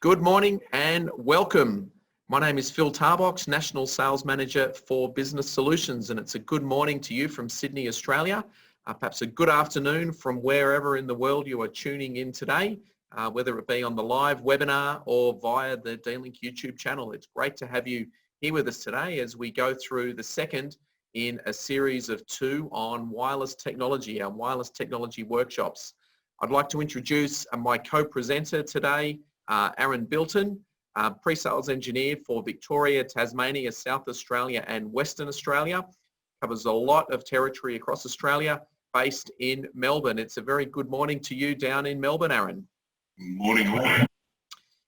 Good morning and welcome. My name is Phil Tarbox, National Sales Manager for Business Solutions, and it's a good morning to you from Sydney, Australia. Perhaps a good afternoon from wherever in the world you are tuning in today, whether it be on the live webinar or via the D-Link YouTube channel. It's great to have you here with us today as we go through the second in a series of two on wireless technology, our wireless technology workshops. I'd like to introduce my co-presenter today, Aaron Bilton, pre-sales engineer for Victoria, Tasmania, South Australia and Western Australia. Covers a lot of territory across Australia, based in Melbourne. It's a very good morning to you down in Melbourne, Aaron. Morning all.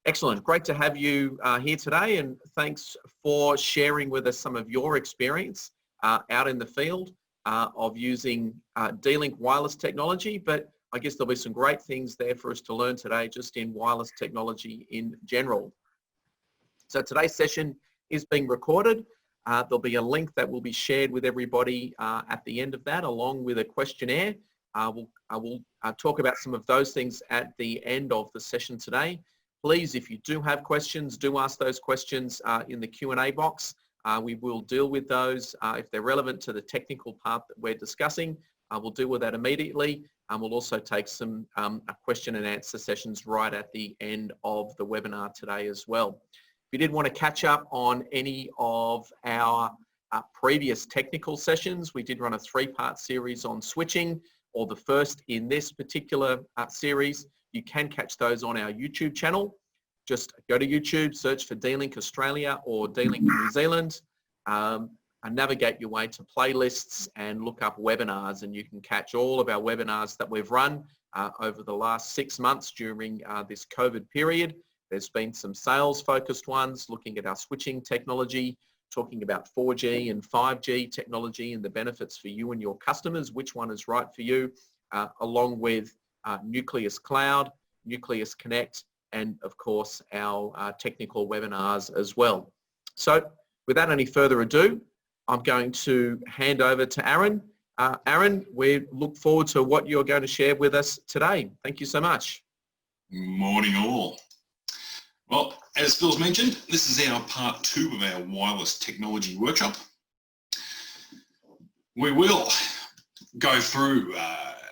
Excellent. Great to have you here today, and thanks for sharing with us some of your experience out in the field of using D-Link wireless technology, but I guess there'll be some great things there for us to learn today just in wireless technology in general. So today's session is being recorded. There'll be a link that will be shared with everybody at the end of that, along with a questionnaire. I will talk about some of those things at the end of the session today. Please, if you do have questions, do ask those questions in the Q&A box. We will deal with those if they're relevant to the technical part that we're discussing. We'll deal with that immediately. We'll also take some question and answer sessions right at the end of the webinar today as well. If you did want to catch up on any of our previous technical sessions, we did run a three-part series on switching, or the first in this particular series. You can catch those on our YouTube channel. Just go to YouTube, search for D-Link Australia or D-Link New Zealand, and navigate your way to playlists and look up webinars, and you can catch all of our webinars that we've run over the last 6 months during this COVID period. There's been some sales focused ones looking at our switching technology, talking about 4G and 5G technology and the benefits for you and your customers, which one is right for you, along with Nuclias Cloud, Nuclias Connect, and of course our technical webinars as well. So without any further ado, I'm going to hand over to Aaron. Aaron, we look forward to what you're going to share with us today. Thank you so much. Morning all. Well, as Phil's mentioned, this is our part 2 of our wireless technology workshop. We will go through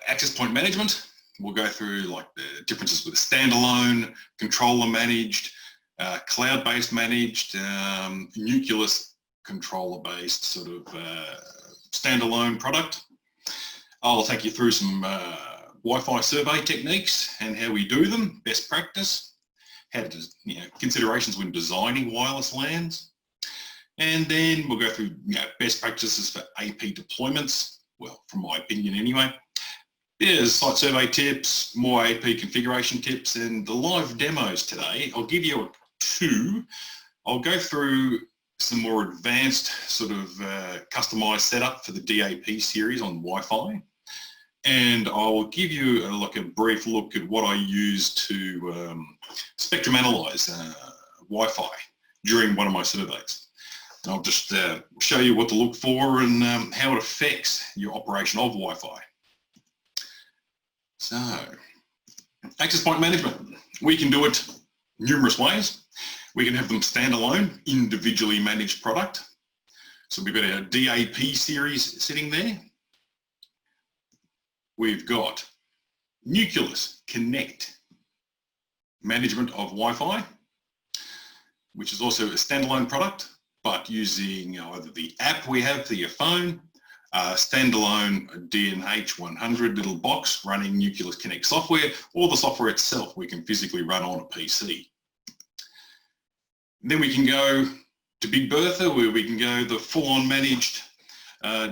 access point management. We'll go through like the differences with a standalone, controller managed, cloud-based managed, Nuclias controller-based sort of standalone product. I'll take you through some Wi-Fi survey techniques and how we do them, best practice, how to, considerations when designing wireless LANs, and then we'll go through best practices for AP deployments. Well, from my opinion anyway. There's site survey tips, more AP configuration tips, and the live demos today. I'll give you 2. I'll go through some more advanced sort of customized setup for the DAP series on Wi-Fi, and I'll give you a brief look at what I use to spectrum analyze Wi-Fi during one of my surveys. And I'll just show you what to look for and how it affects your operation of Wi-Fi. So, access point management, we can do it numerous ways. We can have them standalone, individually managed product. So we've got our DAP series sitting there. We've got Nuclias Connect management of Wi-Fi, which is also a standalone product, but using either the app we have for your phone, standalone DNH 100 little box running Nuclias Connect software, or the software itself we can physically run on a PC. Then we can go to Big Bertha, where we can go the full-on managed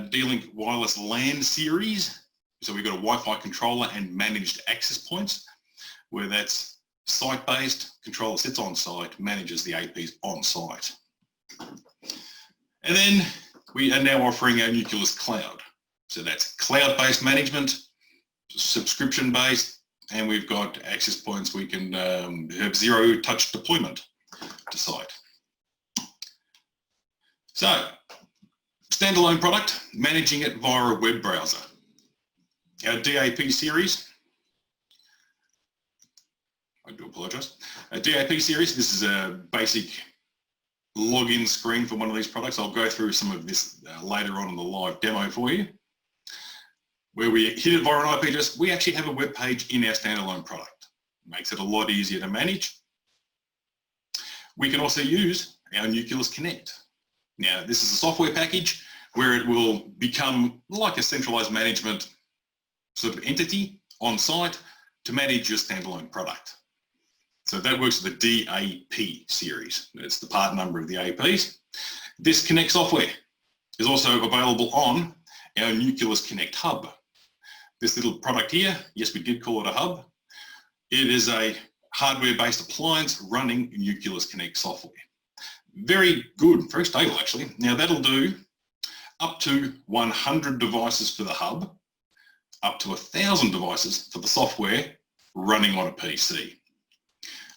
D-Link wireless LAN series. So we've got a Wi-Fi controller and managed access points, where that's site-based, controller sits on site, manages the APs on site. And then we are now offering our Nuclias Cloud. So that's cloud-based management, subscription-based, and we've got access points. We can have zero-touch deployment to site. So, standalone product, managing it via a web browser. Our DAP series, I do apologise. A DAP series, this is a basic login screen for one of these products. I'll go through some of this later on in the live demo for you. Where we hit it via an IP address, we actually have a web page in our standalone product. It makes it a lot easier to manage. We can also use our Nuclias Connect. Now, this is a software package where it will become like a centralized management sort of entity on site to manage your standalone product. So that works with the DAP series. That's the part number of the APs. This Connect software is also available on our Nuclias Connect hub. This little product here, yes, we did call it a hub. It is a hardware-based appliance running Nuclias Connect software. Very good, very stable actually. Now that'll do up to 100 devices for the hub, up to 1,000 devices for the software running on a PC.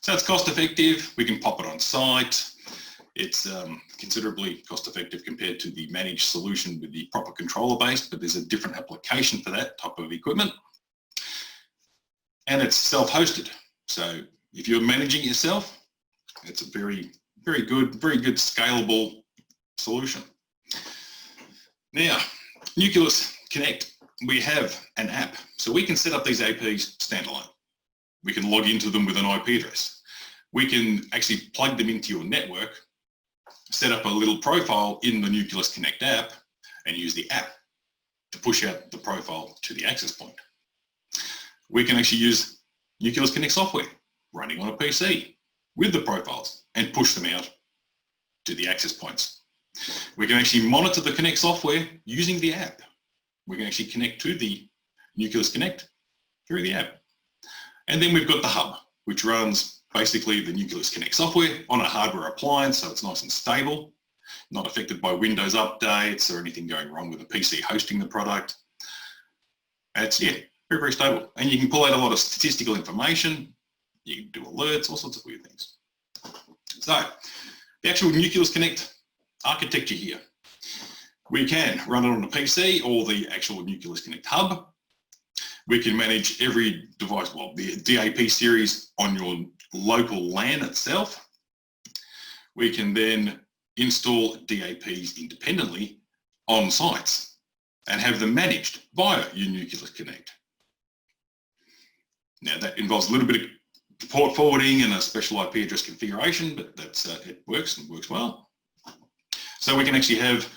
So it's cost effective, we can pop it on site. It's considerably cost effective compared to the managed solution with the proper controller base, but there's a different application for that type of equipment. And it's self-hosted. So if you're managing it yourself, it's a very good scalable solution. Now, Nuclias Connect, we have an app. So we can set up these APs standalone. We can log into them with an IP address. We can actually plug them into your network, set up a little profile in the Nuclias Connect app and use the app to push out the profile to the access point. We can actually use Nuclias Connect software running on a PC with the profiles and push them out to the access points. We can actually monitor the Connect software using the app. We can actually connect to the Nuclias Connect through the app. And then we've got the hub, which runs basically the Nuclias Connect software on a hardware appliance, so it's nice and stable, not affected by Windows updates or anything going wrong with the PC hosting the product. And it's, yeah, very stable. And you can pull out a lot of statistical information, you can do alerts, all sorts of weird things. So, the actual Nuclias Connect architecture here. We can run it on a PC or the actual Nuclias Connect hub. We can manage every device, well, the DAP series on your local LAN itself. We can then install DAPs independently on sites and have them managed via your Nuclias Connect. Now that involves a little bit of port forwarding and a special IP address configuration, but that's it works and works well. So we can actually have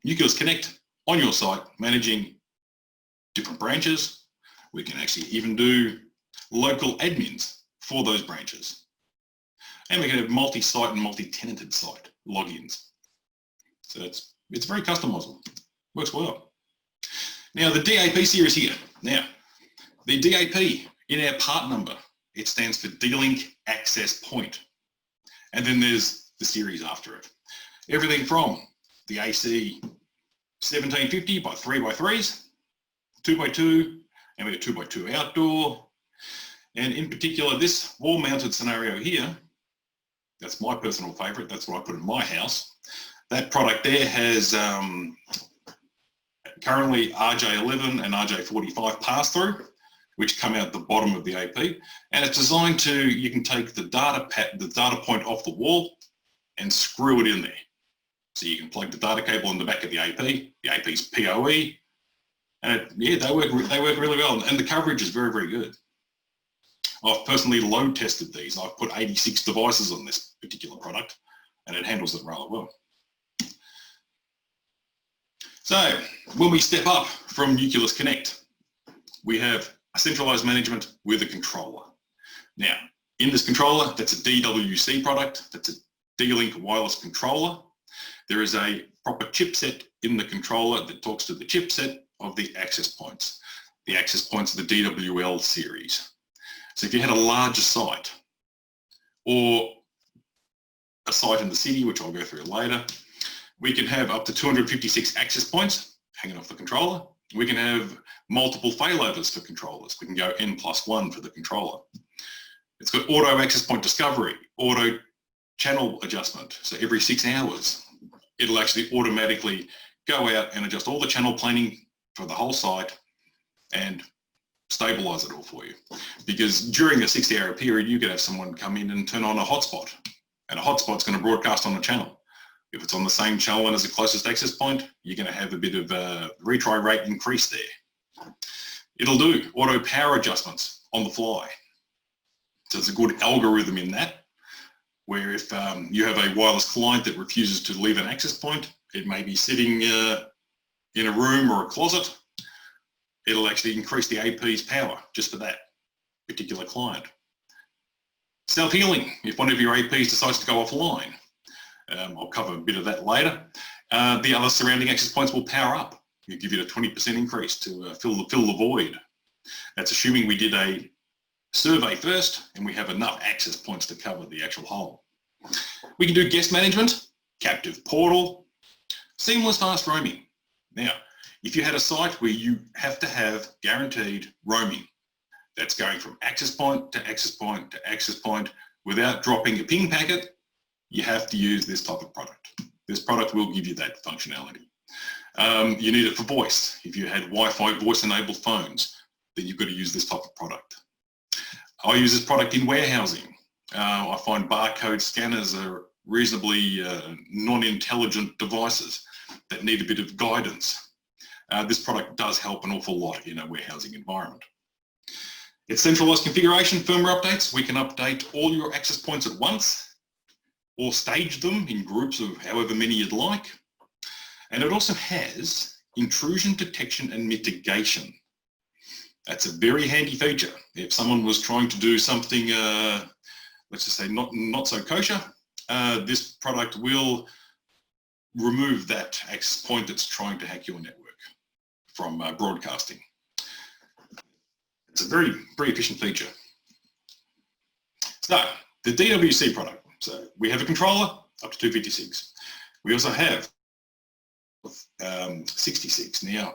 Nuclias Connect on your site managing different branches. We can actually even do local admins for those branches. And we can have multi-site and multi-tenanted site logins. So it's very customizable, works well. Now the DAP series here. Now, the DAP in our part number, it stands for D-Link Access Point. And then there's the series after it. Everything from the AC 1750 by 3x3s, 2x2, and we got 2x2 outdoor. And in particular, this wall-mounted scenario here, that's my personal favorite. That's what I put in my house. That product there has currently RJ11 and RJ45 pass-through, which come out the bottom of the AP. And it's designed to, you can take the data point off the wall and screw it in there. So you can plug the data cable in the back of the AP's PoE, and yeah, they work really well. And the coverage is very good. I've personally load tested these. I've put 86 devices on this particular product and it handles it rather well. So when we step up from Nuclias Connect, we have a centralized management with a controller. Now, in this controller, that's a DWC product. That's a D-Link wireless controller. There is a proper chipset in the controller that talks to the chipset of the access points. The access points of the DWL series. So if you had a larger site or a site in the city, which I'll go through later, we can have up to 256 access points hanging off the controller. We can have multiple failovers for controllers. We can go N+1 for the controller. It's got auto access point discovery, auto channel adjustment. So every 6 hours, it'll actually automatically go out and adjust all the channel planning for the whole site and stabilize it all for you. Because during a 60-hour period, you could have someone come in and turn on a hotspot, and a hotspot's going to broadcast on the channel. If it's on the same channel and as the closest access point, you're going to have a bit of a retry rate increase there. It'll do auto power adjustments on the fly. So there's a good algorithm in that, where if you have a wireless client that refuses to leave an access point, it may be sitting in a room or a closet, it'll actually increase the AP's power just for that particular client. Self-healing, if one of your APs decides to go offline, I'll cover a bit of that later. The other surrounding access points will power up. It'll give you a 20% increase to fill the void. That's assuming we did a survey first and we have enough access points to cover the actual hole. We can do guest management, captive portal, seamless fast roaming. Now, if you had a site where you have to have guaranteed roaming, that's going from access point to access point to access point without dropping a ping packet, you have to use this type of product. This product will give you that functionality. You need it for voice. If you had Wi-Fi voice-enabled phones, then you've got to use this type of product. I use this product in warehousing. I find barcode scanners are reasonably non-intelligent devices that need a bit of guidance. This product does help an awful lot in a warehousing environment. It's centralized configuration, firmware updates. We can update all your access points at once or stage them in groups of however many you'd like. And it also has intrusion detection and mitigation. That's a very handy feature. If someone was trying to do something, let's just say not so kosher, this product will remove that access point that's trying to hack your network from broadcasting. It's a very, very efficient feature. So the DWC product. So we have a controller up to 256. We also have 66. Now,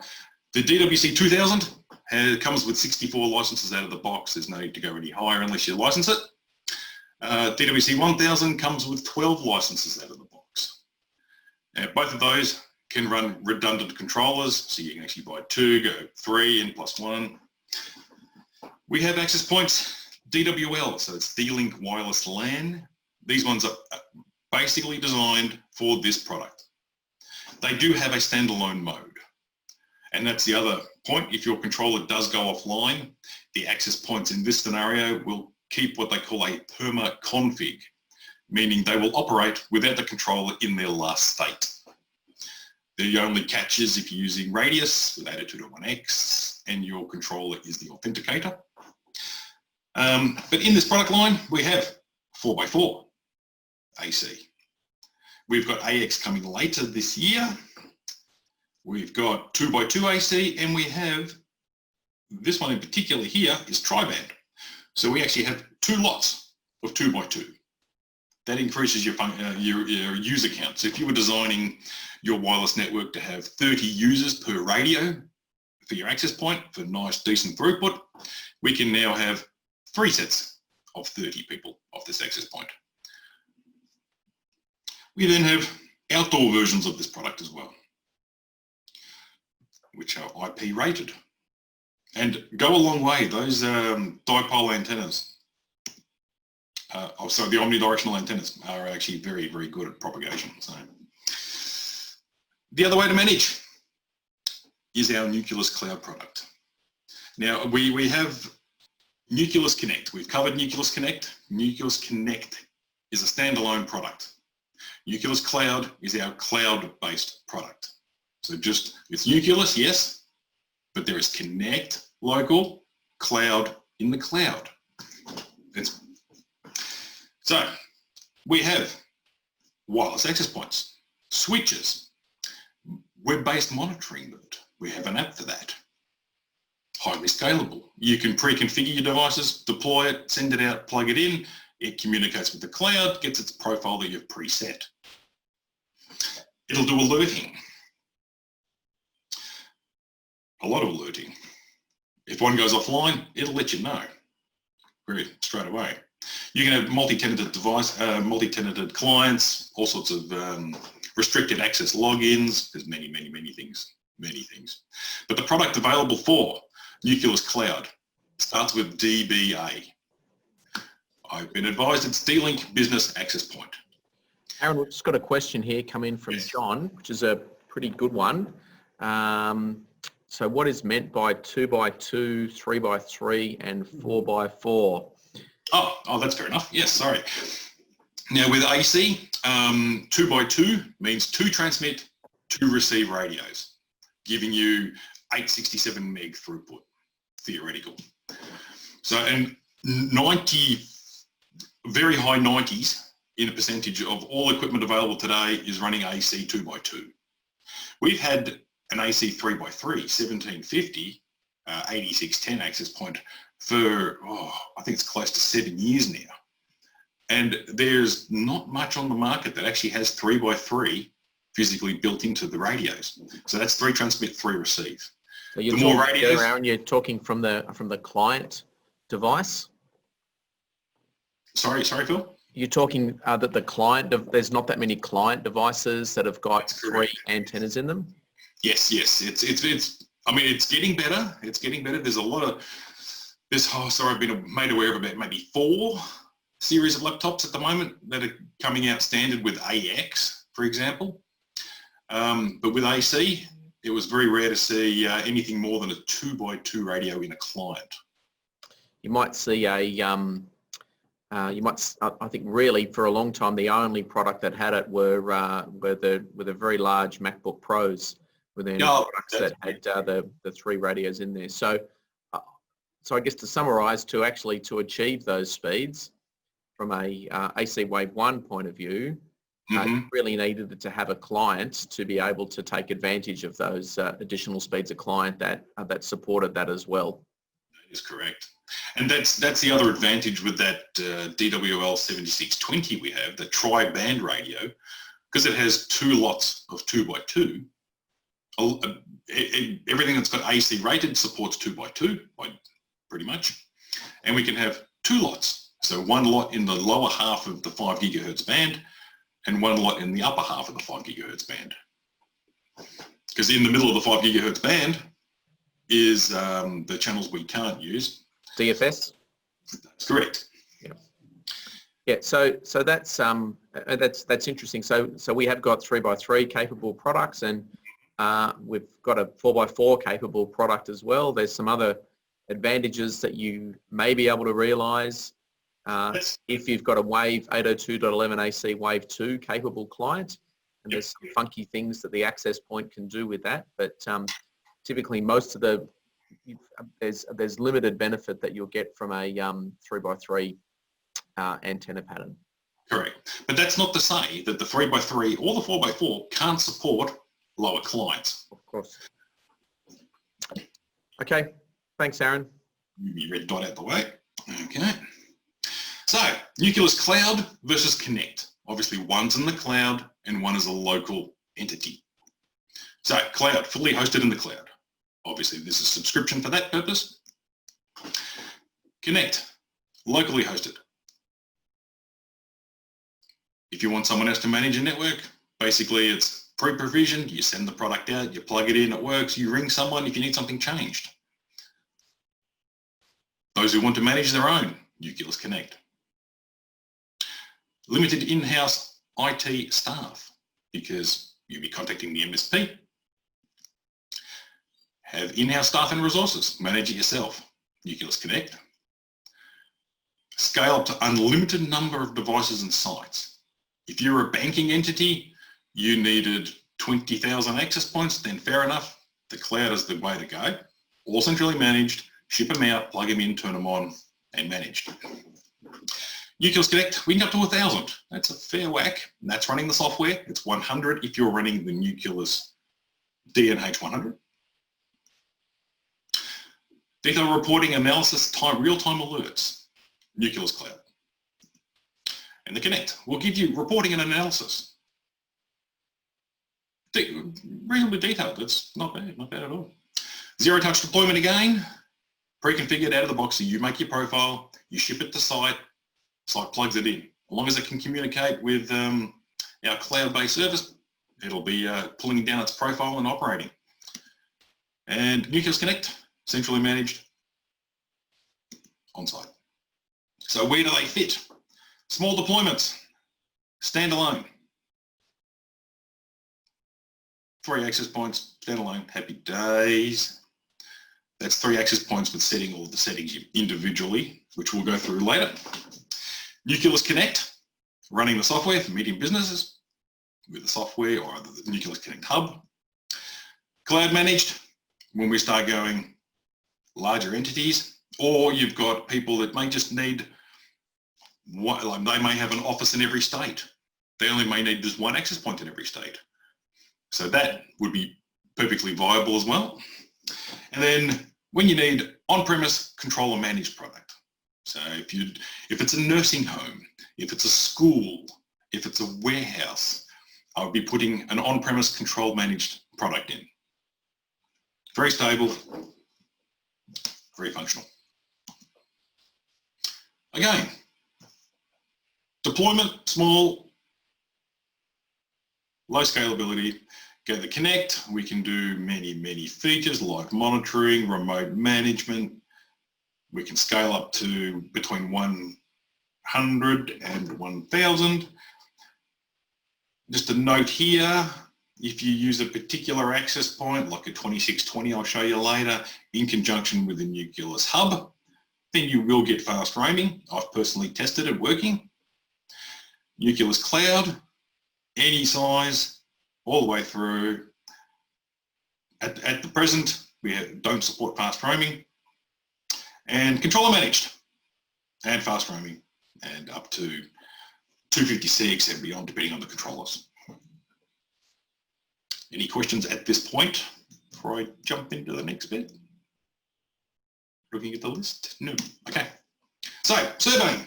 the DWC 2000 comes with 64 licenses out of the box. There's no need to go any higher unless you license it. DWC 1000 comes with 12 licenses out of the box. Now, both of those can run redundant controllers, so you can actually buy 2, go 3, and plus 1. We have access points, DWL, so it's D-Link Wireless LAN. These ones are basically designed for this product. They do have a standalone mode, and that's the other point. If your controller does go offline, the access points in this scenario will keep what they call a perma config, meaning they will operate without the controller in their last state. The only catch is if you're using Radius with Attitude 1X and your controller is the authenticator. But in this product line, we have 4x4 AC. We've got AX coming later this year. We've got 2x2 AC, and we have this one in particular here is tri-band. So we actually have 2 lots of 2x2. That increases your user count. So if you were designing your wireless network to have 30 users per radio for your access point for nice, decent throughput, we can now have 3 sets of 30 people off this access point. We then have outdoor versions of this product as well, which are IP rated and go a long way. Those dipole antennas, the omnidirectional antennas are actually very, very good at propagation. So the other way to manage is our Nuclias Cloud product. Now we have Nuclias Connect. We've covered Nuclias Connect. Nuclias Connect is a standalone product. Nuclias Cloud is our cloud-based product. So it's Nuclias, yes, but there is Connect local, cloud in the cloud. So we have wireless access points, switches, web-based monitoring mode. We have an app for that. Highly scalable. You can pre-configure your devices, deploy it, send it out, plug it in. It communicates with the cloud, gets its profile that you've preset. It'll do alerting. A lot of alerting. If one goes offline, it'll let you know straight away. You can have multi-tenanted device, multi-tenanted clients, all sorts of restricted access logins. There's many things. But the product available for Nuclias Cloud Starts with DBA. I've been advised it's D-Link Business Access Point. Aaron, we've just got a question here come in from John, which is a pretty good one. So what is meant by 2x2, 3x3 and 4x4? Oh, that's fair enough. Yes, sorry. Now with AC, 2x2 means 2 transmit, 2 receive radios, giving you 867 meg throughput, theoretical. So, and 90, very high 90s in a percentage of all equipment available today is running AC 2x2. We've had an AC 3x3, 1750, 8610 access point for, I think it's close to 7 years now. And there's not much on the market that actually has 3x3 physically built into the radios. So that's 3 transmit, 3 receive. So you're talking, radios, Aaron, you're talking from the client device? Sorry, Phil? You're talking that the client, there's not that many client devices that have got 3 antennas in them? Yes. It's I mean, it's getting better. It's getting better. There's a lot of I've been made aware of about maybe 4 series of laptops at the moment that are coming out standard with AX, for example. But with AC, it was very rare to see anything more than a 2x2 radio in a client. You might see I think really for a long time the only product that had it were the very large MacBook Pros with their products that had the 3 radios in there. So I guess to summarise, to achieve those speeds from a AC Wave 1 point of view, you really needed to have a client to be able to take advantage of those additional speeds, a client that supported that as well. That is correct. And that's the other advantage with that DWL 7620 we have, the tri-band radio, because it has 2 lots of 2x2. Everything that's got AC rated supports 2x2, pretty much. And we can have 2 lots. So 1 lot in the lower half of the 5 gigahertz band and 1 lot in the upper half of the 5 gigahertz band. Because in the middle of the 5 gigahertz band is the channels we can't use. DFS? That's correct. Yeah. So that's interesting. So we have got 3x3 capable products, and we've got a 4x4 capable product as well. There's some other advantages that you may be able to realise if you've got a Wave 802.11 AC Wave 2 capable client, and there's some funky things that the access point can do with that. But typically, most of there's limited benefit that you'll get from a 3x3 antenna pattern. Correct. But that's not to say that the 3x3 or the 4x4 can't support lower clients. Of course. Okay. Thanks, Aaron. You red dot out the way. Okay. So, Nuclias Cloud versus Connect. Obviously, one's in the cloud and one is a local entity. So, cloud, fully hosted in the cloud. Obviously, there's a subscription for that purpose. Connect, locally hosted. If you want someone else to manage a network, basically it's pre-provisioned, you send the product out, you plug it in, it works, you ring someone if you need something changed. Those who want to manage their own, Nuclias Connect. Limited in-house IT staff, because you'll be contacting the MSP. Have in-house staff and resources, manage it yourself, Nuclias Connect. Scale up to unlimited number of devices and sites. If you're a banking entity, you needed 20,000 access points, then fair enough, the cloud is the way to go. All centrally managed, ship them out, plug them in, turn them on, and managed. Nuclias Connect, we can get up to 1,000. That's a fair whack. And that's running the software. It's 100 if you're running the Nuclias DNH 100. Detailed reporting, analysis, real-time alerts, Nuclias Cloud. And the Connect will give you reporting and analysis. Reasonably detailed, it's not bad at all. Zero touch deployment again, pre-configured out of the box, so you make your profile, you ship it to site plugs it in. As long as it can communicate with our cloud-based service, it'll be pulling down its profile and operating. And Nuclias Connect, centrally managed, on site. So where do they fit? Small deployments, standalone. 3 access points, standalone, happy days. That's 3 access points with setting all the settings individually, which we'll go through later. Nuclias Connect, running the software for medium businesses with the software or the Nuclias Connect hub. Cloud managed, when we start going larger entities, or you've got people that may just need, like they may have an office in every state. They only may need just 1 access point in every state. So that would be perfectly viable as well. And then when you need on-premise control and managed product. So if it's a nursing home, if it's a school, if it's a warehouse, I would be putting an on-premise control managed product in. Very stable, very functional. Again, deployment, small, low scalability. Go to Connect, we can do many features like monitoring, remote management. We can scale up to between 100 and 1,000. Just a note here, if you use a particular access point, like a 2620 I'll show you later, in conjunction with the Nuclias hub, then you will get fast roaming. I've personally tested it working. Nuclias Cloud, any size, all the way through. At the present, we don't support fast roaming. And controller managed and fast roaming, and up to 256 and beyond, depending on the controllers. Any questions at this point before I jump into the next bit? Looking at the list? No. Okay. So, surveying.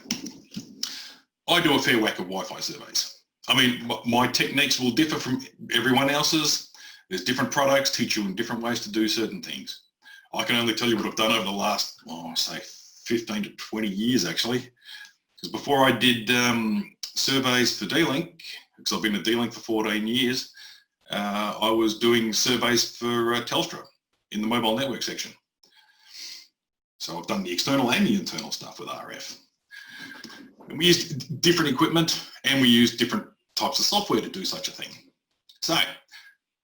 I do a fair whack of Wi-Fi surveys. I mean, my techniques will differ from everyone else's. There's different products teach you in different ways to do certain things. I can only tell you what I've done over the last, well, say 15 to 20 years actually. Because before I did surveys for D-Link, because I've been at D-Link for 14 years, I was doing surveys for Telstra in the mobile network section. So I've done the external and the internal stuff with RF. And we use different equipment and we use different types of software to do such a thing. So,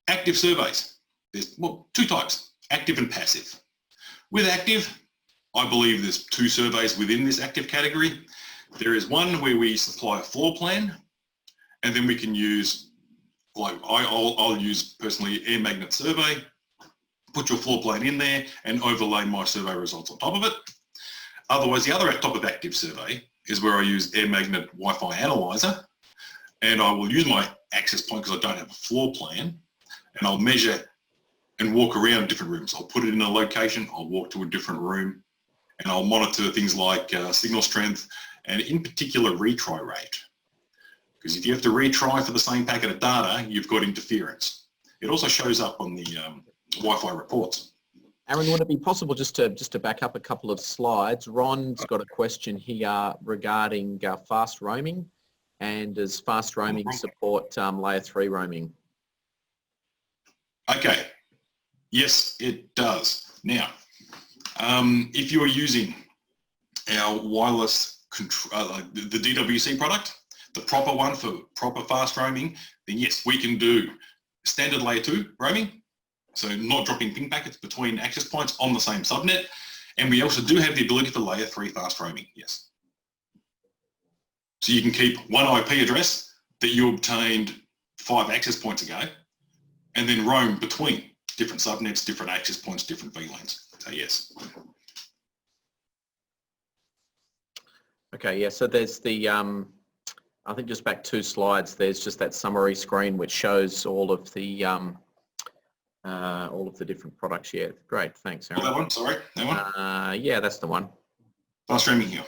active surveys. There's, well, 2 types, active and passive. With active, I believe there's 2 surveys within this active category. There is one where we supply a floor plan, and then we can use, like I'll use personally air magnet survey, put your floor plan in there and overlay my survey results on top of it. Otherwise, the other type of active survey is where I use air magnet Wi-Fi analyzer, and I will use my access point because I don't have a floor plan, and I'll measure and walk around different rooms. I'll put it in a location, I'll walk to a different room, and I'll monitor things like signal strength and in particular retry rate. Because if you have to retry for the same packet of data, you've got interference. It also shows up on the Wi-Fi reports. Aaron, would it be possible just to back up a couple of slides? Ron's got a question here regarding fast roaming, and does fast roaming support layer 3 roaming? Okay, yes it does. Now, if you are using our wireless control, the DWC product, the proper one for proper fast roaming, then yes, we can do standard layer 2 roaming. So not dropping ping packets between access points on the same subnet. And we also do have the ability for layer 3 fast roaming, yes. So you can keep one IP address that you obtained 5 access points ago, and then roam between different subnets, different access points, different VLANs. So yes. Okay, yeah, so there's the, I think just back 2 slides, there's just that summary screen which shows all of the different products. Yeah, great, thanks, Aaron. Oh, that one, sorry, that one? Yeah, that's the one. Fast roaming here.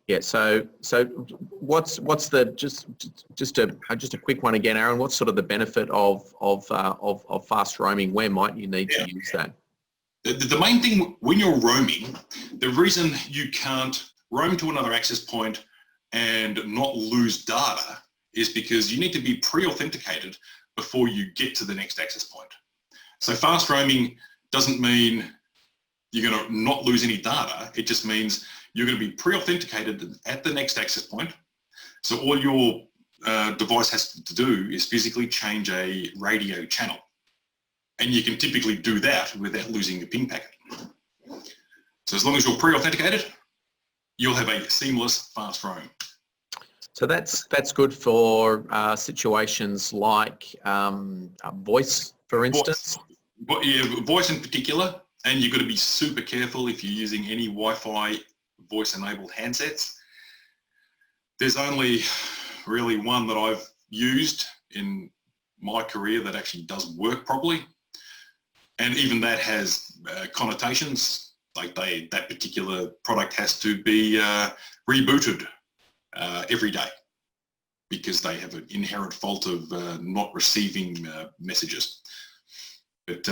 Yeah, so what's the just a quick one again, Aaron? What's sort of the benefit of fast roaming? Where might you need to use that? The main thing when you're roaming, the reason you can't roam to another access point and not lose data is because you need to be pre-authenticated before you get to the next access point. So fast roaming doesn't mean you're going to not lose any data. It just means you're going to be pre-authenticated at the next access point. So all your device has to do is physically change a radio channel. And you can typically do that without losing the ping packet. So as long as you're pre-authenticated, you'll have a seamless fast roam. So that's good for situations like voice, for instance. But yeah, voice in particular, and you've got to be super careful if you're using any Wi-Fi voice-enabled handsets. There's only really one that I've used in my career that actually does work properly, and even that has connotations. Like that particular product has to be rebooted every day because they have an inherent fault of not receiving messages. But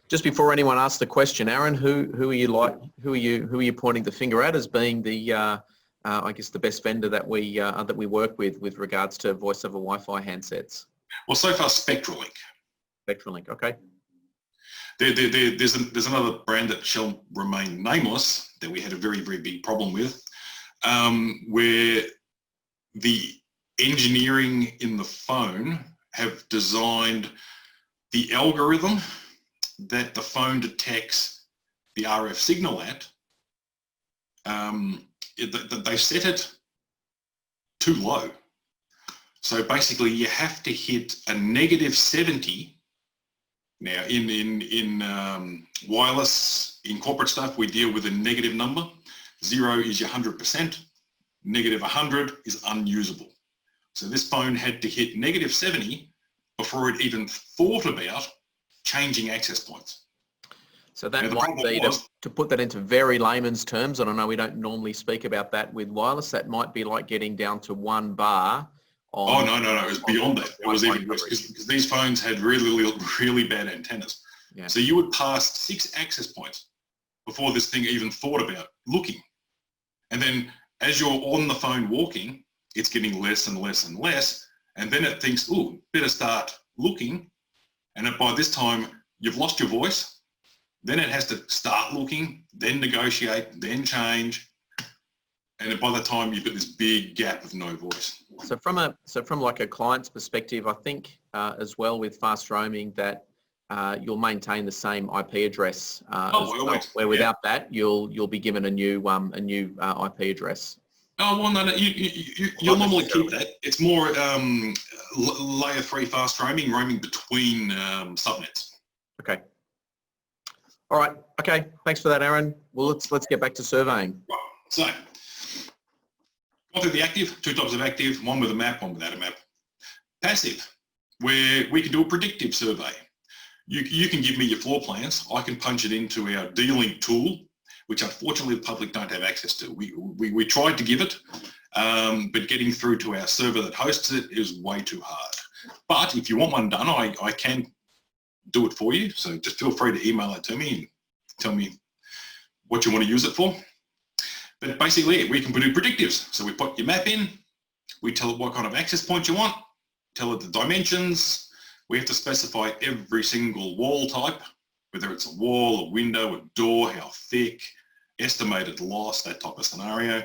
just before anyone asks the question, Aaron, who are you pointing the finger at as being the I guess the best vendor that we work with regards to voice over Wi-Fi handsets? Well, so far Spectralink. Spectralink, okay. There's another brand that shall remain nameless that we had a very, very big problem with, where the engineering in the phone have designed the algorithm that the phone detects the RF signal at. They set it too low. So basically you have to hit a -70. Now in wireless, in corporate stuff, we deal with a negative number. 0 is your 100%, -100 is unusable. So this phone had to hit -70 before it even thought about changing access points. So that might be, to put that into very layman's terms, and I know we don't normally speak about that with wireless, that might be like getting down to 1 bar. Oh, no, it was beyond that. It was even worse because these phones had really bad antennas. Yeah. So you would pass 6 access points before this thing even thought about looking. And then as you're on the phone walking, it's getting less and less and less. And then it thinks, oh, better start looking. And by this time, you've lost your voice. Then it has to start looking, then negotiate, then change. And by the time you've got this big gap of no voice. So from like a client's perspective, I think as well with fast roaming that you'll maintain the same IP address as well, where without that you'll be given a new IP address. Oh well, no, you'll normally keep that. It's more layer 3 fast roaming between subnets. Okay. All right. Okay. Thanks for that, Aaron. Well, let's get back to surveying. Right. So. Gone through the active, 2 types of active, one with a map, one without a map. Passive, where we can do a predictive survey. You can give me your floor plans. I can punch it into our D-Link tool, which unfortunately the public don't have access to. We tried to give it, but getting through to our server that hosts it is way too hard. But if you want one done, I can do it for you. So just feel free to email it to me and tell me what you want to use it for. But basically, we can do predictives. So we put your map in, we tell it what kind of access point you want, tell it the dimensions. We have to specify every single wall type, whether it's a wall, a window, a door, how thick, estimated loss, that type of scenario.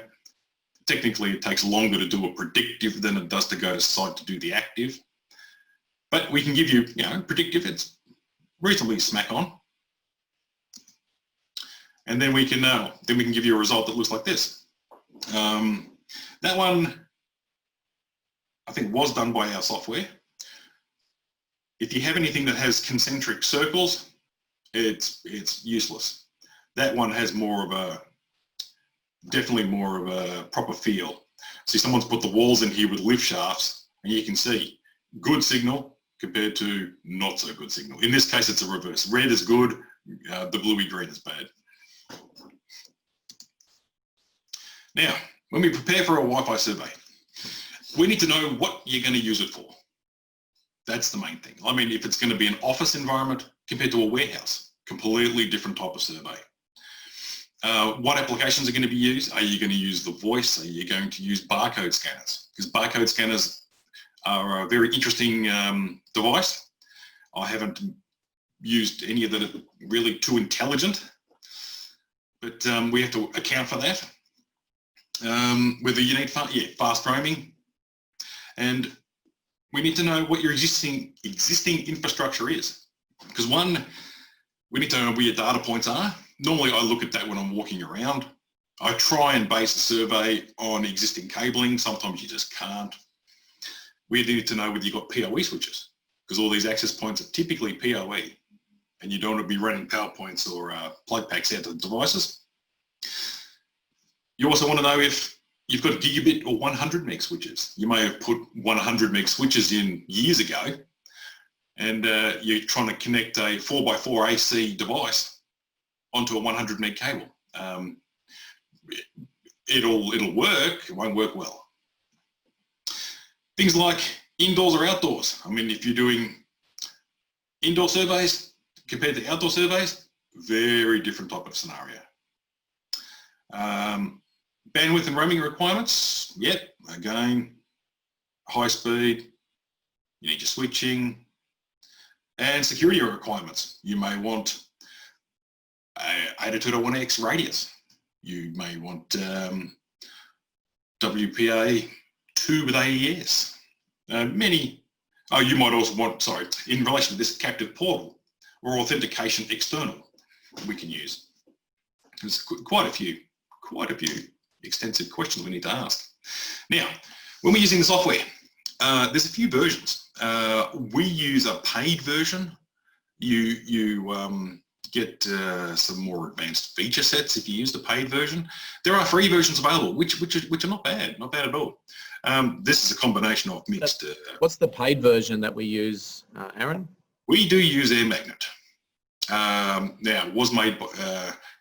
Technically, it takes longer to do a predictive than it does to go to site to do the active. But we can give you, predictive, it's reasonably smack on. And then we can give you a result that looks like this. That one, I think, was done by our software. If you have anything that has concentric circles, it's useless. That one has definitely more of a proper feel. See, someone's put the walls in here with lift shafts, and you can see good signal compared to not so good signal. In this case, it's a reverse. Red is good, the bluey green is bad. Now, when we prepare for a Wi-Fi survey, we need to know what you're going to use it for. That's the main thing. I mean, if it's going to be an office environment compared to a warehouse, completely different type of survey. What applications are going to be used? Are you going to use the voice? Are you going to use barcode scanners? Because barcode scanners are a very interesting device. I haven't used any of that are really too intelligent. but we have to account for that. Whether you need fast roaming, and we need to know what your existing infrastructure is. Because one, we need to know where your data points are. Normally I look at that when I'm walking around. I try and base a survey on existing cabling. Sometimes you just can't. We need to know whether you've got PoE switches, because all these access points are typically PoE, and you don't want to be running power points or plug packs out to the devices. You also want to know if you've got gigabit or 100 meg switches. You may have put 100 meg switches in years ago, and you're trying to connect a 4x4 AC device onto a 100 meg cable. It'll work, it won't work well. Things like indoors or outdoors. I mean, if you're doing indoor surveys compared to outdoor surveys, very different type of scenario. Bandwidth and roaming requirements, yep, again, high speed, you need your switching, and security requirements. You may want a 802.1x radius. You may want WPA 2 with AES. You might also want, in relation to this, captive portal or authentication external we can use. There's quite a few extensive questions we need to ask. Now, when we're using the software, there's a few versions. We use a paid version. You get some more advanced feature sets if you use the paid version. There are free versions available, which are not bad at all. This is a combination of mixed. What's the paid version that we use, Aaron? We do use Air Magnet. Now, it was made by,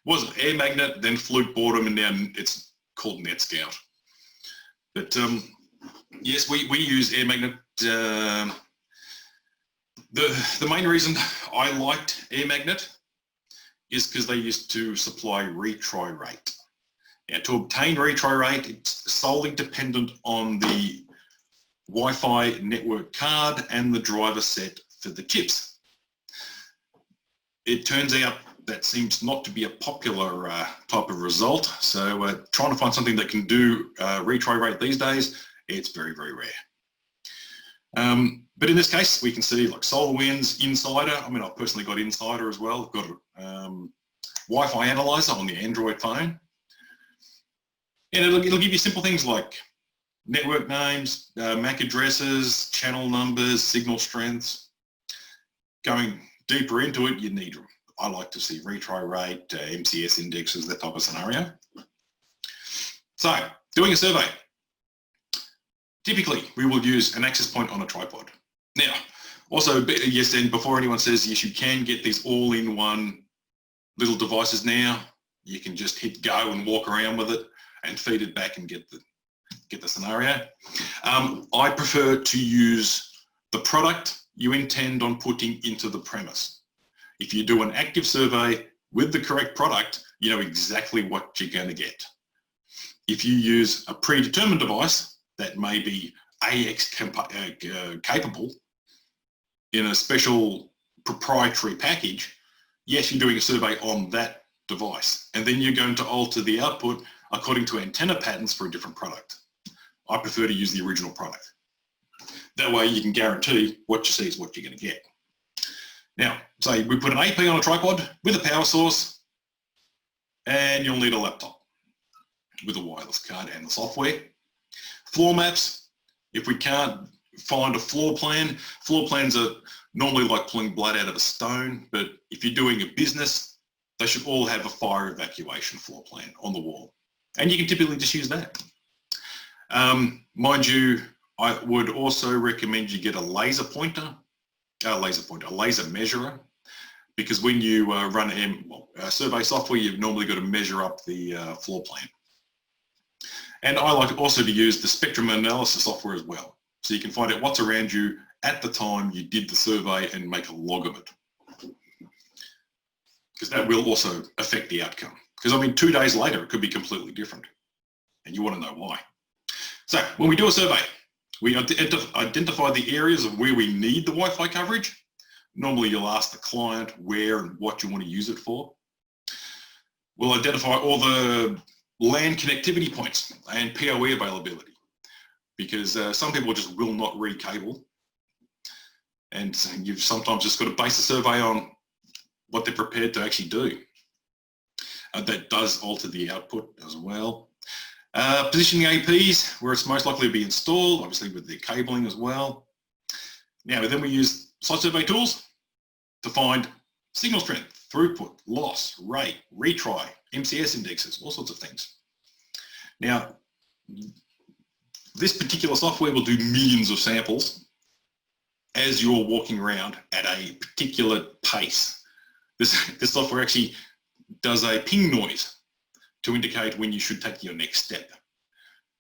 was Air Magnet, then Fluke bought them, and now it's called NetScout. But yes, we use Air Magnet. The main reason I liked Air Magnet is because they used to supply retry rate. Now, to obtain retry rate, it's solely dependent on the Wi-Fi network card and the driver set for the chips. It turns out that seems not to be a popular type of result. So trying to find something that can do retry rate these days, it's very, very rare. But in this case, we can see like SolarWinds, Insider. I mean, I've personally got Insider as well. I've got a Wi-Fi analyzer on the Android phone. And it'll give you simple things like network names, MAC addresses, channel numbers, signal strengths. Going deeper into it, I like to see retry rate, MCS indexes, that type of scenario. So, doing a survey. Typically, we will use an access point on a tripod. Now, also, yes, and before anyone says, yes, you can get these all-in-one little devices now. You can just hit go and walk around with it and feed it back and get the scenario. I prefer to use the product you intend on putting into the premise. If you do an active survey with the correct product, you know exactly what you're going to get. If you use a predetermined device that may be AX capable in a special proprietary package, yes, you're doing a survey on that device, and then you're going to alter the output according to antenna patterns for a different product. I prefer to use the original product. That way you can guarantee what you see is what you're going to get. Now, say we put an AP on a tripod with a power source, and you'll need a laptop with a wireless card and the software. Floor maps, if we can't find a floor plan, floor plans are normally like pulling blood out of a stone, but if you're doing a business, they should all have a fire evacuation floor plan on the wall. And you can typically just use that. Mind you, I would also recommend you get a laser measurer, because when you run survey software, you've normally got to measure up the floor plan. And I like also to use the spectrum analysis software as well, so you can find out what's around you at the time you did the survey and make a log of it, because that will also affect the outcome. Because I mean, 2 days later, it could be completely different, and you want to know why. So when we do a survey, we identify the areas of where we need the Wi-Fi coverage. Normally you'll ask the client where and what you want to use it for. We'll identify all the LAN connectivity points and PoE availability, because some people just will not read cable, and you've sometimes just got to base a survey on what they're prepared to actually do. That does alter the output as well. Positioning APs where it's most likely to be installed, obviously with the cabling as well. Now then we use site survey tools to find signal strength, throughput, loss, rate, retry, MCS indexes, all sorts of things. Now, this particular software will do millions of samples as you're walking around at a particular pace. This software actually does a ping noise to indicate when you should take your next step.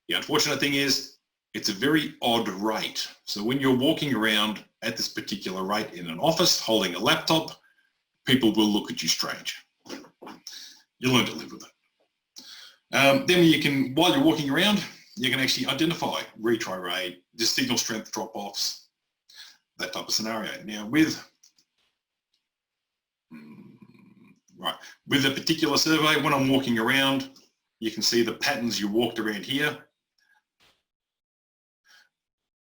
The unfortunate thing is it's a very odd rate. So when you're walking around at this particular rate in an office holding a laptop, people will look at you strange. You learn to live with it. Then you can, while you're walking around, you can actually identify retry rate, the signal strength drop-offs, that type of scenario. Now with a particular survey, when I'm walking around, you can see the patterns you walked around here.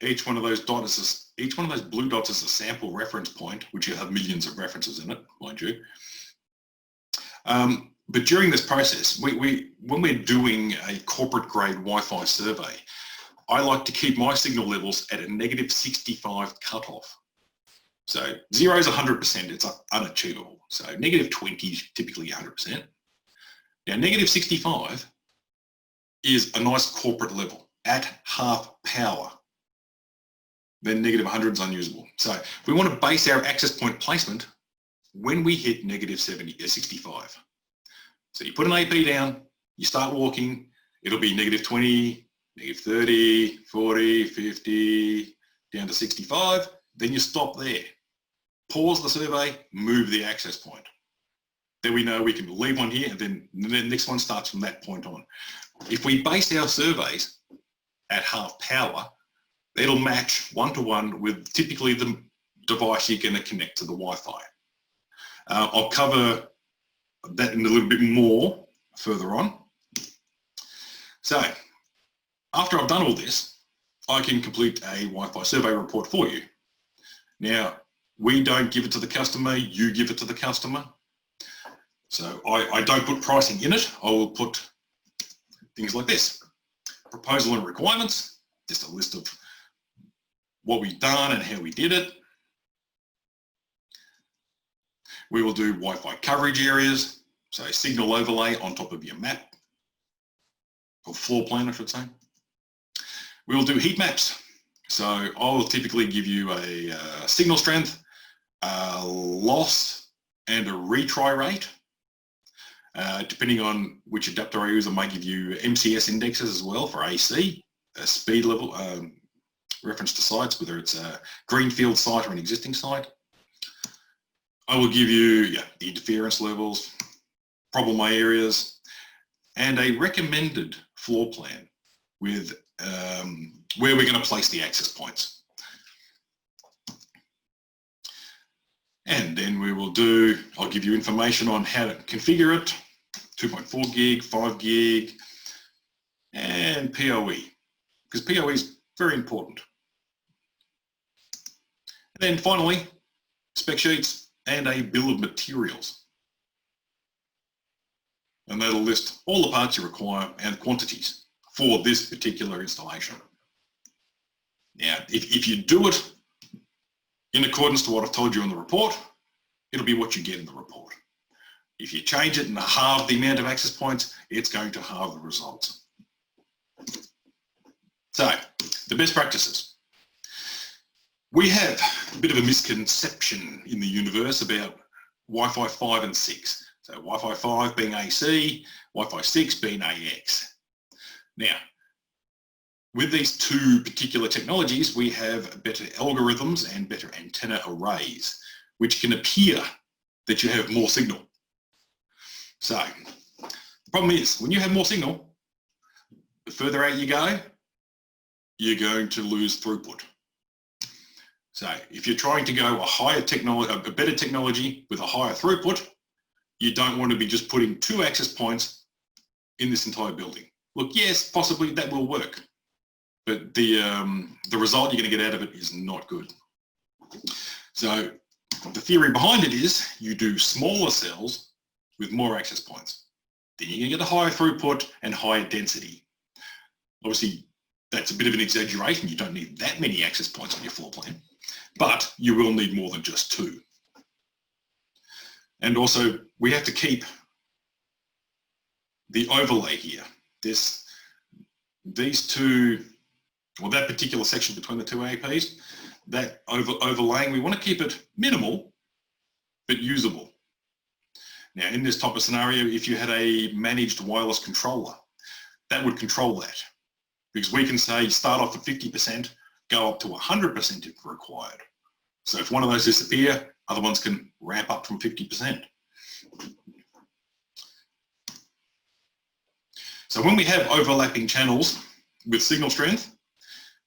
Each one of those blue dots is a sample reference point, which you have millions of references in it, mind you. But during this process, when we're doing a corporate grade Wi-Fi survey, I like to keep my signal levels at a -65 cutoff. So 0 is 100%, it's unachievable. So -20 is typically 100%. Now -65 is a nice corporate level at half power. Then -100 is unusable. So we want to base our access point placement when we hit -65. So you put an AP down, you start walking, it'll be -20, -30, 40, 50, down to 65, then you stop there. Pause the survey, move the access point. Then we know we can leave one here, and then the next one starts from that point on. If we base our surveys at half power, it'll match one-to-one with typically the device you're going to connect to the Wi-Fi. I'll cover that in a little bit more further on. So after I've done all this, I can complete a Wi-Fi survey report for you. Now, we don't give it to the customer, you give it to the customer. So I don't put pricing in it. I will put things like this: proposal and requirements, just a list of what we've done and how we did it. We will do Wi-Fi coverage areas, so signal overlay on top of your map, or floor plan I should say. We will do heat maps. So I'll typically give you a signal strength, a loss and a retry rate. Depending on which adapter I use, I might give you MCS indexes as well for AC, a speed level, reference to sites, whether it's a greenfield site or an existing site. I will give you the interference levels, problem areas, and a recommended floor plan with where we're going to place the access points. And then I'll give you information on how to configure it, 2.4 gig, 5 gig, and PoE, because PoE is very important. And then finally, spec sheets and a bill of materials. And that'll list all the parts you require and quantities for this particular installation. Now, if you do it in accordance to what I've told you in the report, it'll be what you get in the report. If you change it and halve the amount of access points, it's going to halve the results. So, the best practices. We have a bit of a misconception in the universe about Wi-Fi 5 and 6. So Wi-Fi 5 being AC, Wi-Fi 6 being AX. Now, with these two particular technologies, we have better algorithms and better antenna arrays, which can appear that you have more signal. So, the problem is, when you have more signal, the further out you go, you're going to lose throughput. So, if you're trying to go a better technology with a higher throughput, you don't want to be just putting 2 access points in this entire building. Look, yes, possibly that will work, but the result you're going to get out of it is not good. So the theory behind it is you do smaller cells with more access points. Then you're going to get a higher throughput and higher density. Obviously, that's a bit of an exaggeration. You don't need that many access points on your floor plan, but you will need more than just 2. And also, we have to keep the overlay here. These two, or that particular section between the 2 APs, that overlaying, we want to keep it minimal, but usable. Now, in this type of scenario, if you had a managed wireless controller, that would control that. Because we can say start off at 50%, go up to 100% if required. So if one of those disappear, other ones can ramp up from 50%. So when we have overlapping channels with signal strength,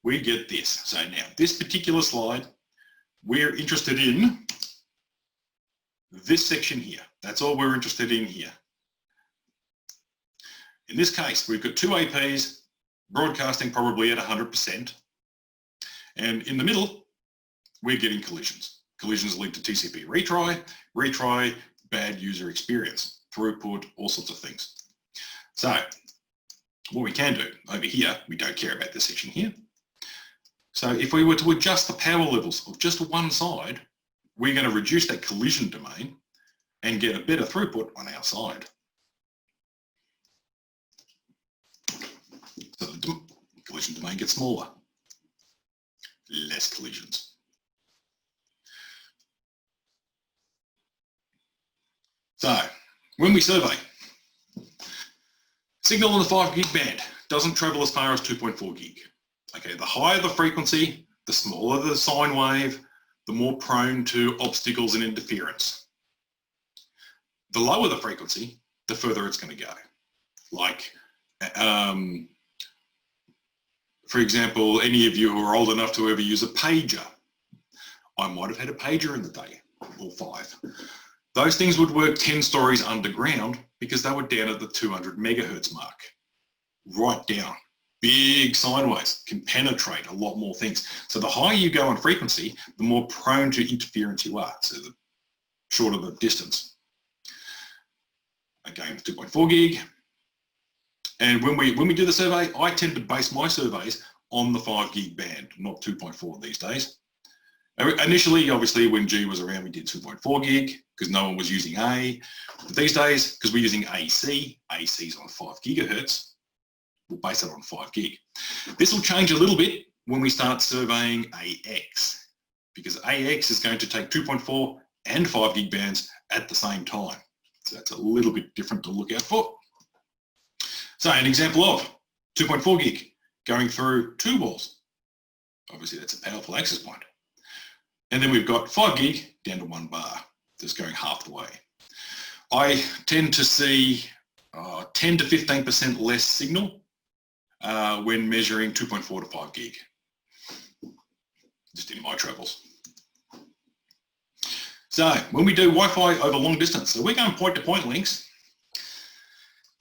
we get this. So now this particular slide, we're interested in this section here. That's all we're interested in here. In this case, we've got 2 APs broadcasting probably at 100%. And in the middle, we're getting collisions. Collisions lead to TCP retry, bad user experience, throughput, all sorts of things. So what we can do over here, we don't care about this section here. So if we were to adjust the power levels of just one side, we're going to reduce that collision domain and get a better throughput on our side. So the collision domain gets smaller, less collisions. So when we survey, signal in the 5 gig band doesn't travel as far as 2.4 gig. Okay, the higher the frequency, the smaller the sine wave, the more prone to obstacles and interference. The lower the frequency, the further it's going to go. Like, for example, any of you who are old enough to ever use a pager. I might have had a pager in the day, or 5. Those things would work 10 stories underground because they were down at the 200 megahertz mark. Right down. Big sine waves can penetrate a lot more things. So the higher you go on frequency, the more prone to interference you are. So the shorter the distance. Again, 2.4 gig. And when we do the survey, I tend to base my surveys on the 5 gig band, not 2.4 these days. Initially, obviously, when G was around, we did 2.4 gig because no one was using A. But these days, because we're using AC, AC's on 5 gigahertz, we'll base it on 5 gig. This will change a little bit when we start surveying AX, because AX is going to take 2.4 and 5 gig bands at the same time. So that's a little bit different to look out for. So an example of 2.4 gig going through 2 walls. Obviously that's a powerful access point. And then we've got 5 gig down to 1 bar, just going half the way. I tend to see 10 to 15% less signal when measuring 2.4 to 5 gig, just in my travels. So when we do Wi-Fi over long distance, so we're going point-to-point links,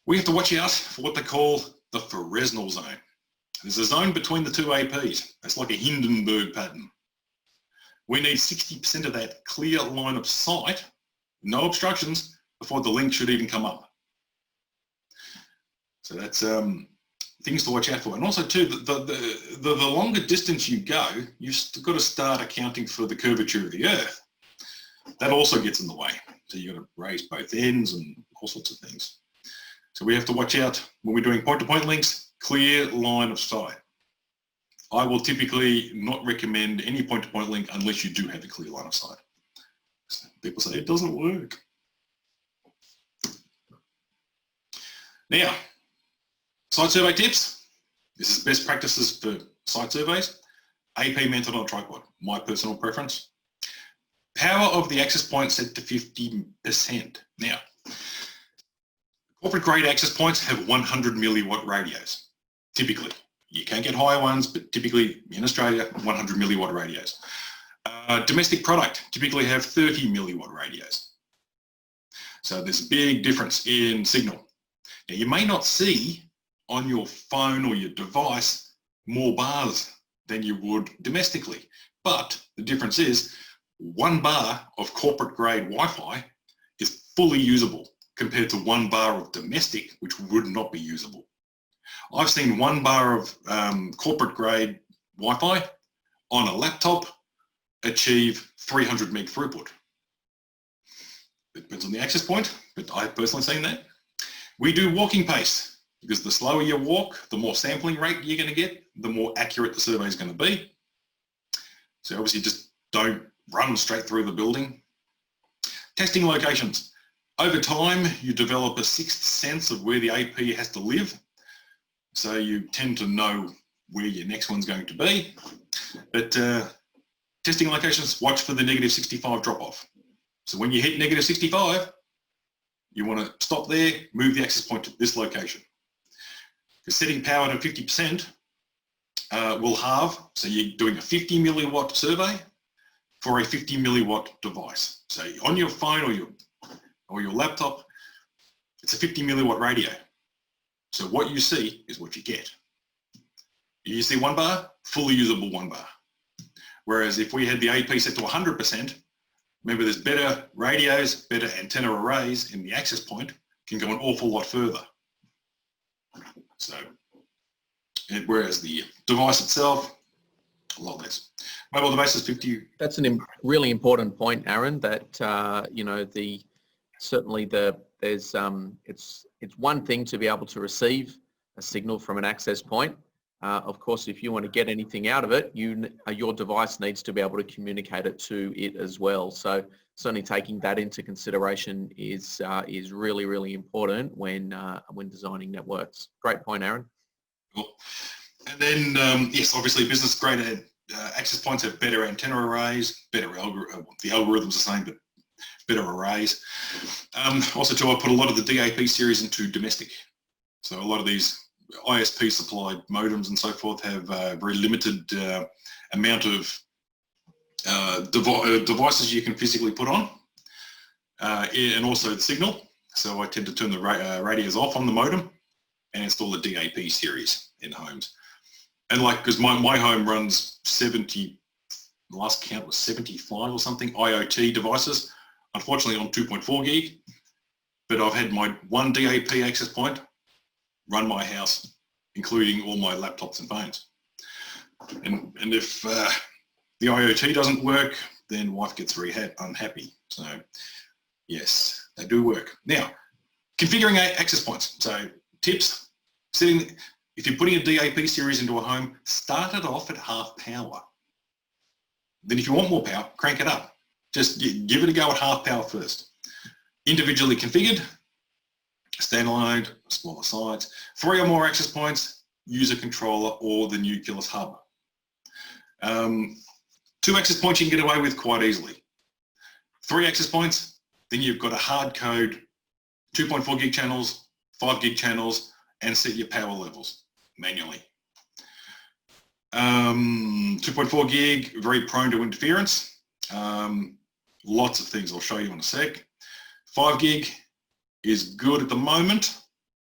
we have to watch out for what they call the Fresnel zone. There's a zone between the 2 APs. It's like a Hindenburg pattern. We need 60% of that clear line of sight, no obstructions, before the link should even come up. So that's things to watch out for. And also too, the longer distance you go, you've got to start accounting for the curvature of the Earth. That also gets in the way. So you've got to raise both ends and all sorts of things. So we have to watch out when we're doing point-to-point links, clear line of sight. I will typically not recommend any point-to-point link unless you do have a clear line of sight. People say it doesn't work. Now, site survey tips. This is best practices for site surveys. AP mounted on a tripod, my personal preference. Power of the access point set to 50%. Now, corporate grade access points have 100 milliwatt radios, typically. You can get higher ones, but typically in Australia, 100 milliwatt radios. Domestic product typically have 30 milliwatt radios. So there's a big difference in signal. Now you may not see on your phone or your device more bars than you would domestically, but the difference is 1 bar of corporate grade Wi-Fi is fully usable compared to 1 bar of domestic, which would not be usable. I've seen 1 bar of corporate grade Wi-Fi on a laptop achieve 300 meg throughput. It depends on the access point, but I've personally seen that. We do walking pace, because the slower you walk, the more sampling rate you're going to get, the more accurate the survey is going to be. So obviously just don't run straight through the building. Testing locations. Over time, you develop a sixth sense of where the AP has to live. So you tend to know where your next one's going to be. But testing locations, watch for the -65 drop-off. So when you hit -65, you want to stop there, move the access point to this location. Because setting power to 50% will halve, so you're doing a 50 milliwatt survey for a 50 milliwatt device. So on your phone or your laptop, it's a 50 milliwatt radio. So what you see is what you get. You see 1 bar, fully usable 1 bar. Whereas if we had the AP set to 100%, remember there's better radios, better antenna arrays in the access point, can go an awful lot further. So, whereas the device itself, a lot less. Mobile devices 50. That's a really important point, Aaron, that, you know, it's one thing to be able to receive a signal from an access point. Of course, if you want to get anything out of it, your device needs to be able to communicate it to it as well. So certainly taking that into consideration is really, really important when designing networks. Great point, Aaron. Cool. And then, yes, obviously business grade access points have better antenna arrays, the algorithms are the same, but better arrays. Also too, I put a lot of the DAP series into domestic. So a lot of these ISP supplied modems and so forth have a very limited amount of devices you can physically put on, and also the signal. So I tend to turn the radios off on the modem and install the DAP series in homes. And like, because my home runs 70, the last count was 75 or something, IoT devices, unfortunately on 2.4 gig, but I've had my 1 DAP access point run my house, including all my laptops and phones. And if the IoT doesn't work, then wife gets very unhappy. So yes, they do work. Now, configuring access points. So tips, if you're putting a DAP series into a home, start it off at half power. Then if you want more power, crank it up. Just give it a go at half power first. Individually configured, standalone, smaller size, 3 or more access points, use a controller or the Nuclias hub. 2 access points you can get away with quite easily. 3 access points, then you've got a hard code, 2.4 gig channels, 5 gig channels, and set your power levels manually. 2.4 gig, very prone to interference. Lots of things I'll show you in a sec. 5 gig is good at the moment.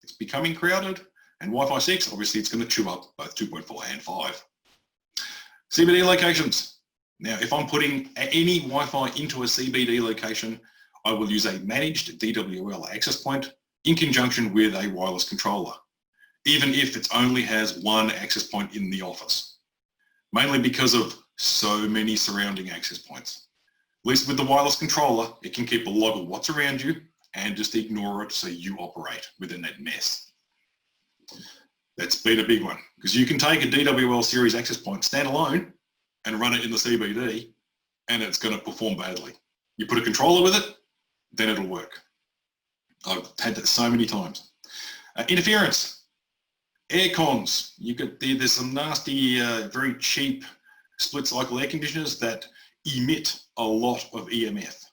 It's becoming crowded. And Wi-Fi 6, obviously it's going to chew up both 2.4 and 5. CBD locations. Now, if I'm putting any Wi-Fi into a CBD location, I will use a managed DWL access point in conjunction with a wireless controller, even if it only has 1 access point in the office, mainly because of so many surrounding access points. At least with the wireless controller, it can keep a log of what's around you and just ignore it so you operate within that mess. That's been a big one, because you can take a DWL series access point standalone and run it in the CBD and it's going to perform badly. You put a controller with it, then it'll work. I've had that so many times. Interference, air cons. There's some nasty, very cheap split cycle air conditioners that emit a lot of EMF.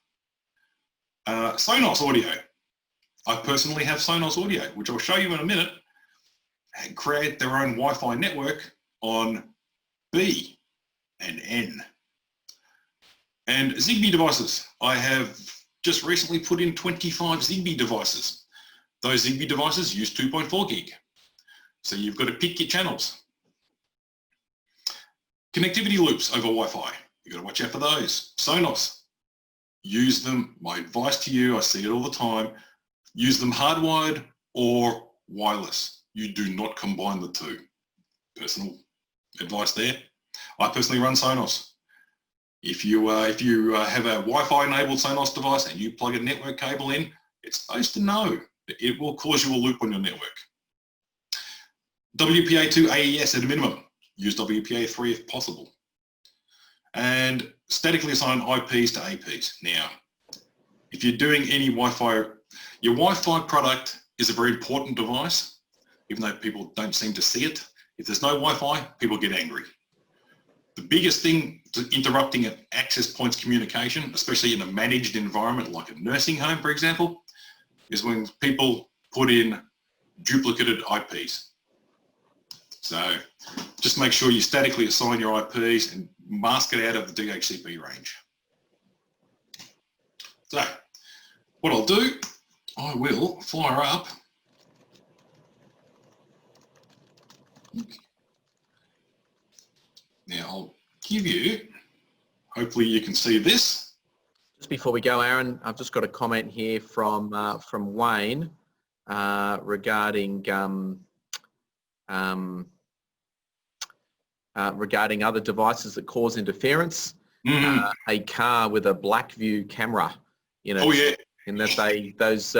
Sonos audio. I personally have Sonos audio, which I'll show you in a minute, and create their own Wi-Fi network on B and N. And Zigbee devices. I have just recently put in 25 Zigbee devices. Those Zigbee devices use 2.4 gig. So you've got to pick your channels. Connectivity loops over Wi-Fi. You've got to watch out for those. Sonos. Use them. My advice to you, I see it all the time, use them hardwired or wireless. You do not combine the two. Personal advice there. I personally run Sonos. If you have a Wi-Fi enabled Sonos device and you plug a network cable in, it's supposed to know that it will cause you a loop on your network. WPA2 AES at a minimum. Use WPA3 if possible. And statically assign IPs to APs. Now, if you're doing any Wi-Fi, your Wi-Fi product is a very important device, even though people don't seem to see it. If there's no Wi-Fi, people get angry. The biggest thing to interrupting an access point's communication, especially in a managed environment like a nursing home, for example, is when people put in duplicated IPs. So just make sure you statically assign your IPs and mask it out of the DHCP range. So what I'll do, I will fire up now. I'll give you, hopefully you can see this. Just before we go, Aaron, I've just got a comment here from Wayne regarding regarding other devices that cause interference. A car with a black view camera, you know, in that those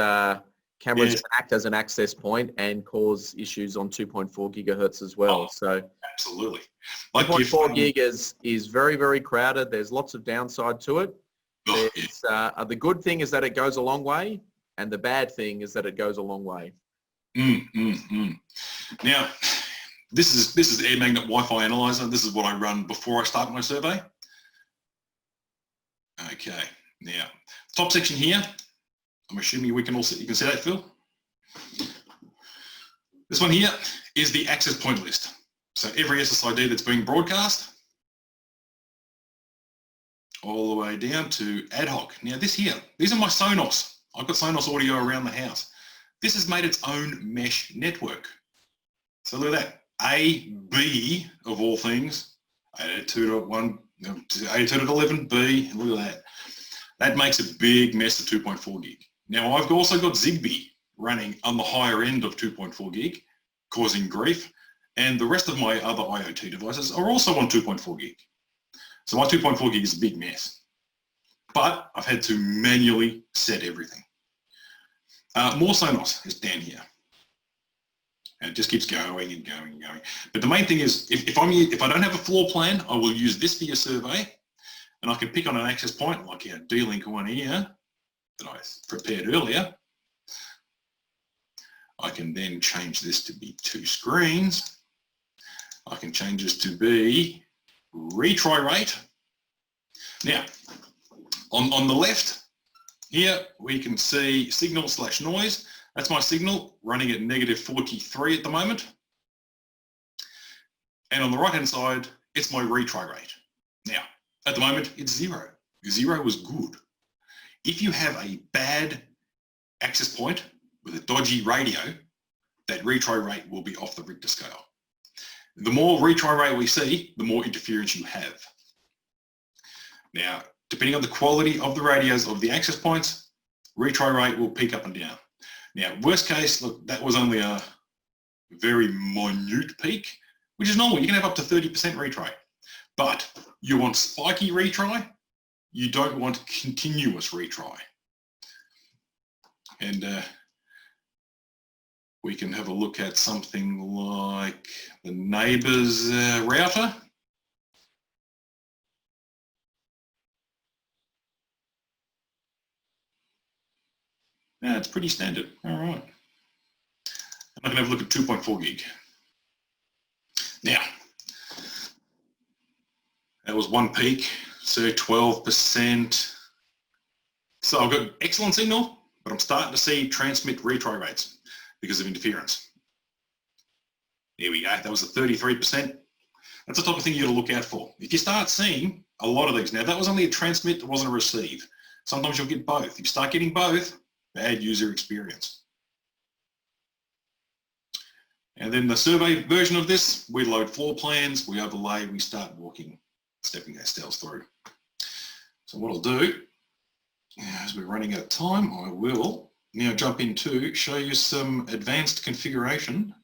cameras can act as an access point and cause issues on 2.4 gigahertz as well. So absolutely. 2.4 gig is very, very crowded. There's lots of downside to it. The good thing is that it goes a long way, and the bad thing is that it goes a long way. Now, this is Air Magnet Wi-Fi Analyzer. This is what I run before I start my survey. Okay, now top section here. I'm assuming you can see that, Phil. This one here is the access point list. So every SSID that's being broadcast, all the way down to ad hoc. Now this here, these are my Sonos. I've got Sonos audio around the house. This has made its own mesh network. So look at that. A, B of all things, 802.1, 802.11b, look at that. That makes a big mess of 2.4 gig. Now I've also got Zigbee running on the higher end of 2.4 gig, causing grief, and the rest of my other IoT devices are also on 2.4 gig. So my 2.4 gig is a big mess, but I've had to manually set everything. More Sonos is down here. And it just keeps going and going and going. But the main thing is, if I don't have a floor plan, I will use this for your survey, and I can pick on an access point like our D-Link one here that I prepared earlier. I can then change this to be 2 screens. I can change this to be retry rate. Now, on the left here, we can see signal/noise. That's my signal running at -43 at the moment. And on the right hand side, it's my retry rate. Now, at the moment, it's 0. 0 is good. If you have a bad access point with a dodgy radio, that retry rate will be off the Richter scale. The more retry rate we see, the more interference you have. Now, depending on the quality of the radios of the access points, retry rate will peak up and down. Now, worst case, look, that was only a very minute peak, which is normal. You can have up to 30% retry, but you want spiky retry. You don't want continuous retry. And we can have a look at something like the neighbor's router. Yeah, it's pretty standard. All right. I'm going to have a look at 2.4 gig. Now, that was one peak, so 12%. So I've got excellent signal, but I'm starting to see transmit retry rates because of interference. There we go. That was a 33%. That's the type of thing you got to look out for. If you start seeing a lot of these, now that was only a transmit, it wasn't a receive. Sometimes you'll get both. If you start getting both, bad user experience. And then the survey version of this, we load floor plans, we overlay, we start walking, stepping ourselves through. So what I'll do, as we're running out of time, I will now jump into show you some advanced configuration.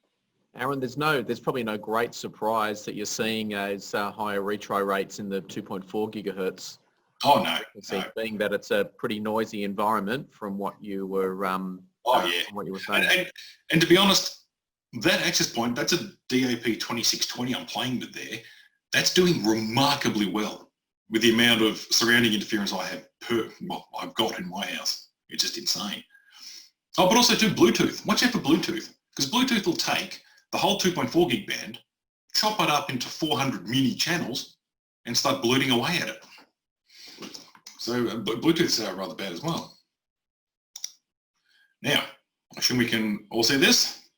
Aaron, there's probably no great surprise that you're seeing as higher retry rates in the 2.4 gigahertz. Oh no, no. Being that it's a pretty noisy environment from what you were from what you were saying. And to be honest, that access point, that's a DAP 2620 I'm playing with there. That's doing remarkably well with the amount of surrounding interference I have I've got in my house. It's just insane. Oh, but also too Bluetooth. Watch out for Bluetooth, because Bluetooth will take the whole 2.4 gig band, chop it up into 400 mini channels and start bluting away at it. So Bluetooth's rather bad as well. Now, I assume we can all see this.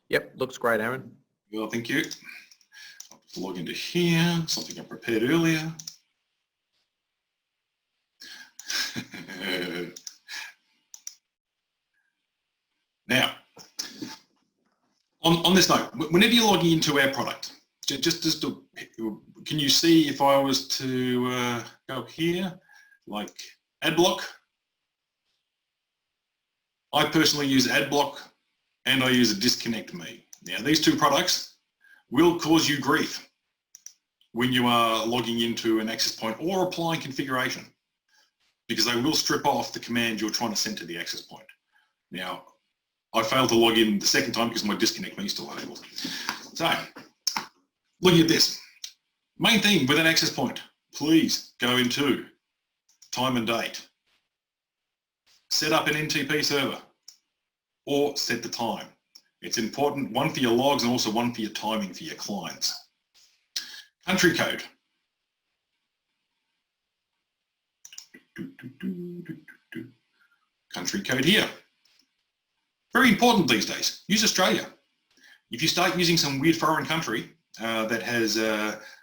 Yep, looks great, Aaron. Well, thank you. I'll just log into here, something I prepared earlier. Now, on this note, whenever you're logging into our product, can you see if I was to go here, like AdBlock? I personally use AdBlock and I use a Disconnect Me. Now, these two products will cause you grief when you are logging into an access point or applying configuration, because they will strip off the command you're trying to send to the access point. Now, I failed to log in the second time because my Disconnect Me is still enabled. So, looking at this, main thing with an access point, please go into time and date. Set up an NTP server or set the time. It's important, one for your logs and also one for your timing for your clients. Country code. Country code here. Very important these days. Use Australia. If you start using some weird foreign country that has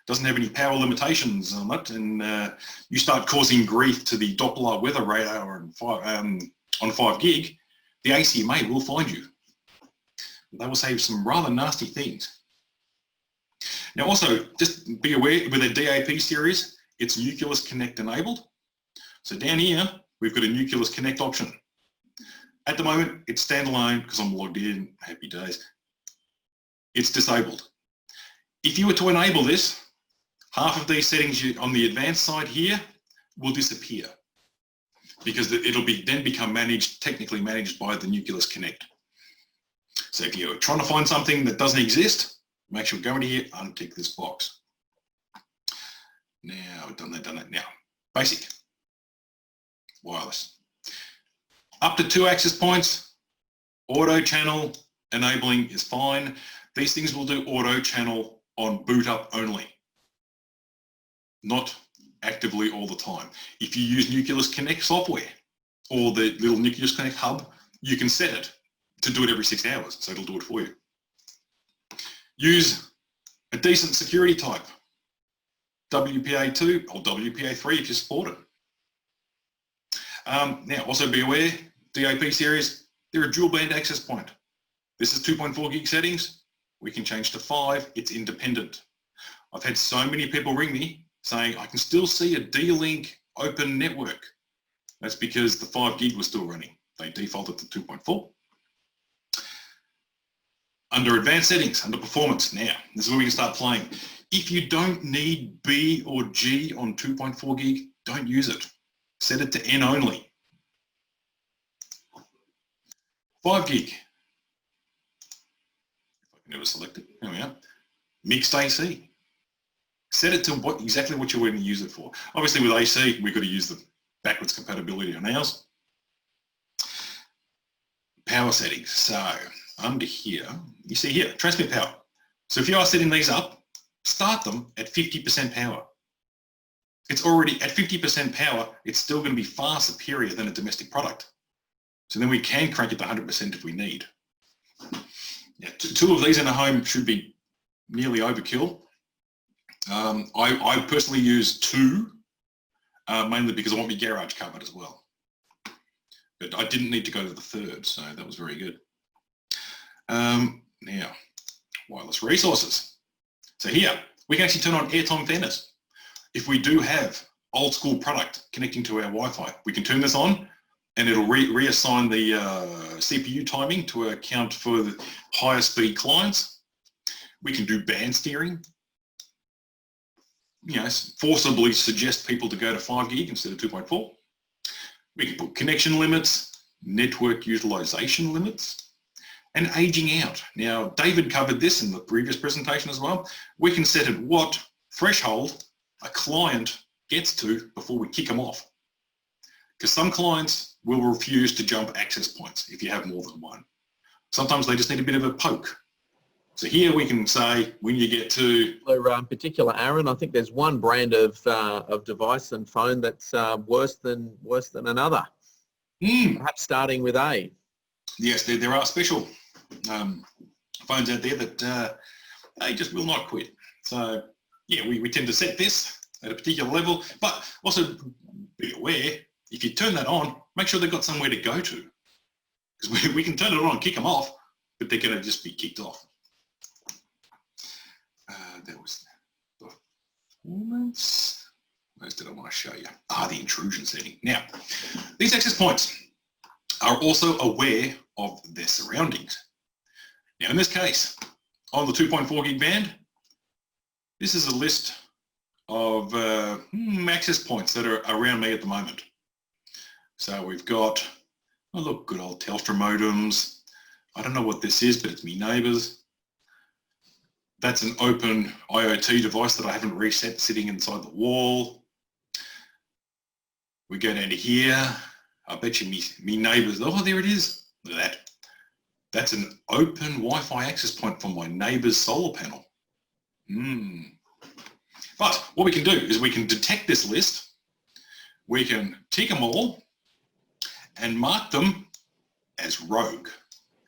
doesn't have any power limitations on it, and you start causing grief to the Doppler weather radar on 5 gig, the ACMA will find you. They will say some rather nasty things. Now also, just be aware with a DAP series, it's Nuclias Connect enabled. So down here, we've got a Nuclias Connect option. At the moment, it's standalone because I'm logged in, happy days. It's disabled. If you were to enable this, half of these settings on the advanced side here will disappear because it'll then become technically managed by the Nuclias Connect. So if you're trying to find something that doesn't exist, make sure go into here, untick this box. Now, we've done that now. Basic, wireless. Up to 2 access points, auto channel enabling is fine. These things will do auto channel on boot up only, not actively all the time. If you use Nuclias Connect software or the little Nuclias Connect hub, you can set it to do it every 6 hours, so it'll do it for you. Use a decent security type, WPA2 or WPA3 if you support it. Now, also be aware, DAP series, they're a dual band access point. This is 2.4 gig settings. We can change to 5. It's independent. I've had so many people ring me saying, I can still see a D-Link open network. That's because the 5 gig was still running. They defaulted to 2.4. Under advanced settings, under performance, now, this is where we can start playing. If you don't need B or G on 2.4 gig, don't use it. Set it to N only. 5 gig. If I can never select it, there we are. Mixed AC. Set it to exactly what you're going to use it for. Obviously with AC, we've got to use the backwards compatibility on ours. Power settings. So under here, you see here, transmit power. So if you are setting these up, start them at 50% power. It's already at 50% power, it's still going to be far superior than a domestic product. So then we can crank it to 100% if we need. Yeah, 2 of these in a home should be nearly overkill. I personally use 2 mainly because I want my garage covered as well. But I didn't need to go to the third, so that was very good. Now, wireless resources. So here, we can actually turn on airtime fairness. If we do have old school product connecting to our Wi-Fi, we can turn this on and it'll reassign the CPU timing to account for the higher speed clients. We can do band steering. You know, forcibly suggest people to go to 5 gig instead of 2.4. We can put connection limits, network utilization limits, and aging out. Now, David covered this in the previous presentation as well. We can set at what threshold a client gets to before we kick them off. Because some clients will refuse to jump access points if you have more than one. Sometimes they just need a bit of a poke. So here we can say when you get to... In particular, Aaron, I think there's one brand of device and phone that's worse than another. Perhaps starting with A. Yes, there are special phones out there that they just will not quit. So yeah, we tend to set this at a particular level, but also be aware, if you turn that on, make sure they've got somewhere to go to. Because we can turn it on and kick them off, but they're going to just be kicked off. That was performance. What else did I want to show you? The intrusion setting. Now, these access points are also aware of their surroundings. Now, in this case, on the 2.4 gig band, this is a list of access points that are around me at the moment. So we've got, oh look, good old Telstra modems. I don't know what this is, but it's me neighbours. That's an open IoT device that I haven't reset sitting inside the wall. We go down to here. I bet you me neighbours, oh, there it is. Look at that. That's an open Wi-Fi access point from my neighbour's solar panel. But what we can do is we can detect this list. We can tick them all and mark them as rogue.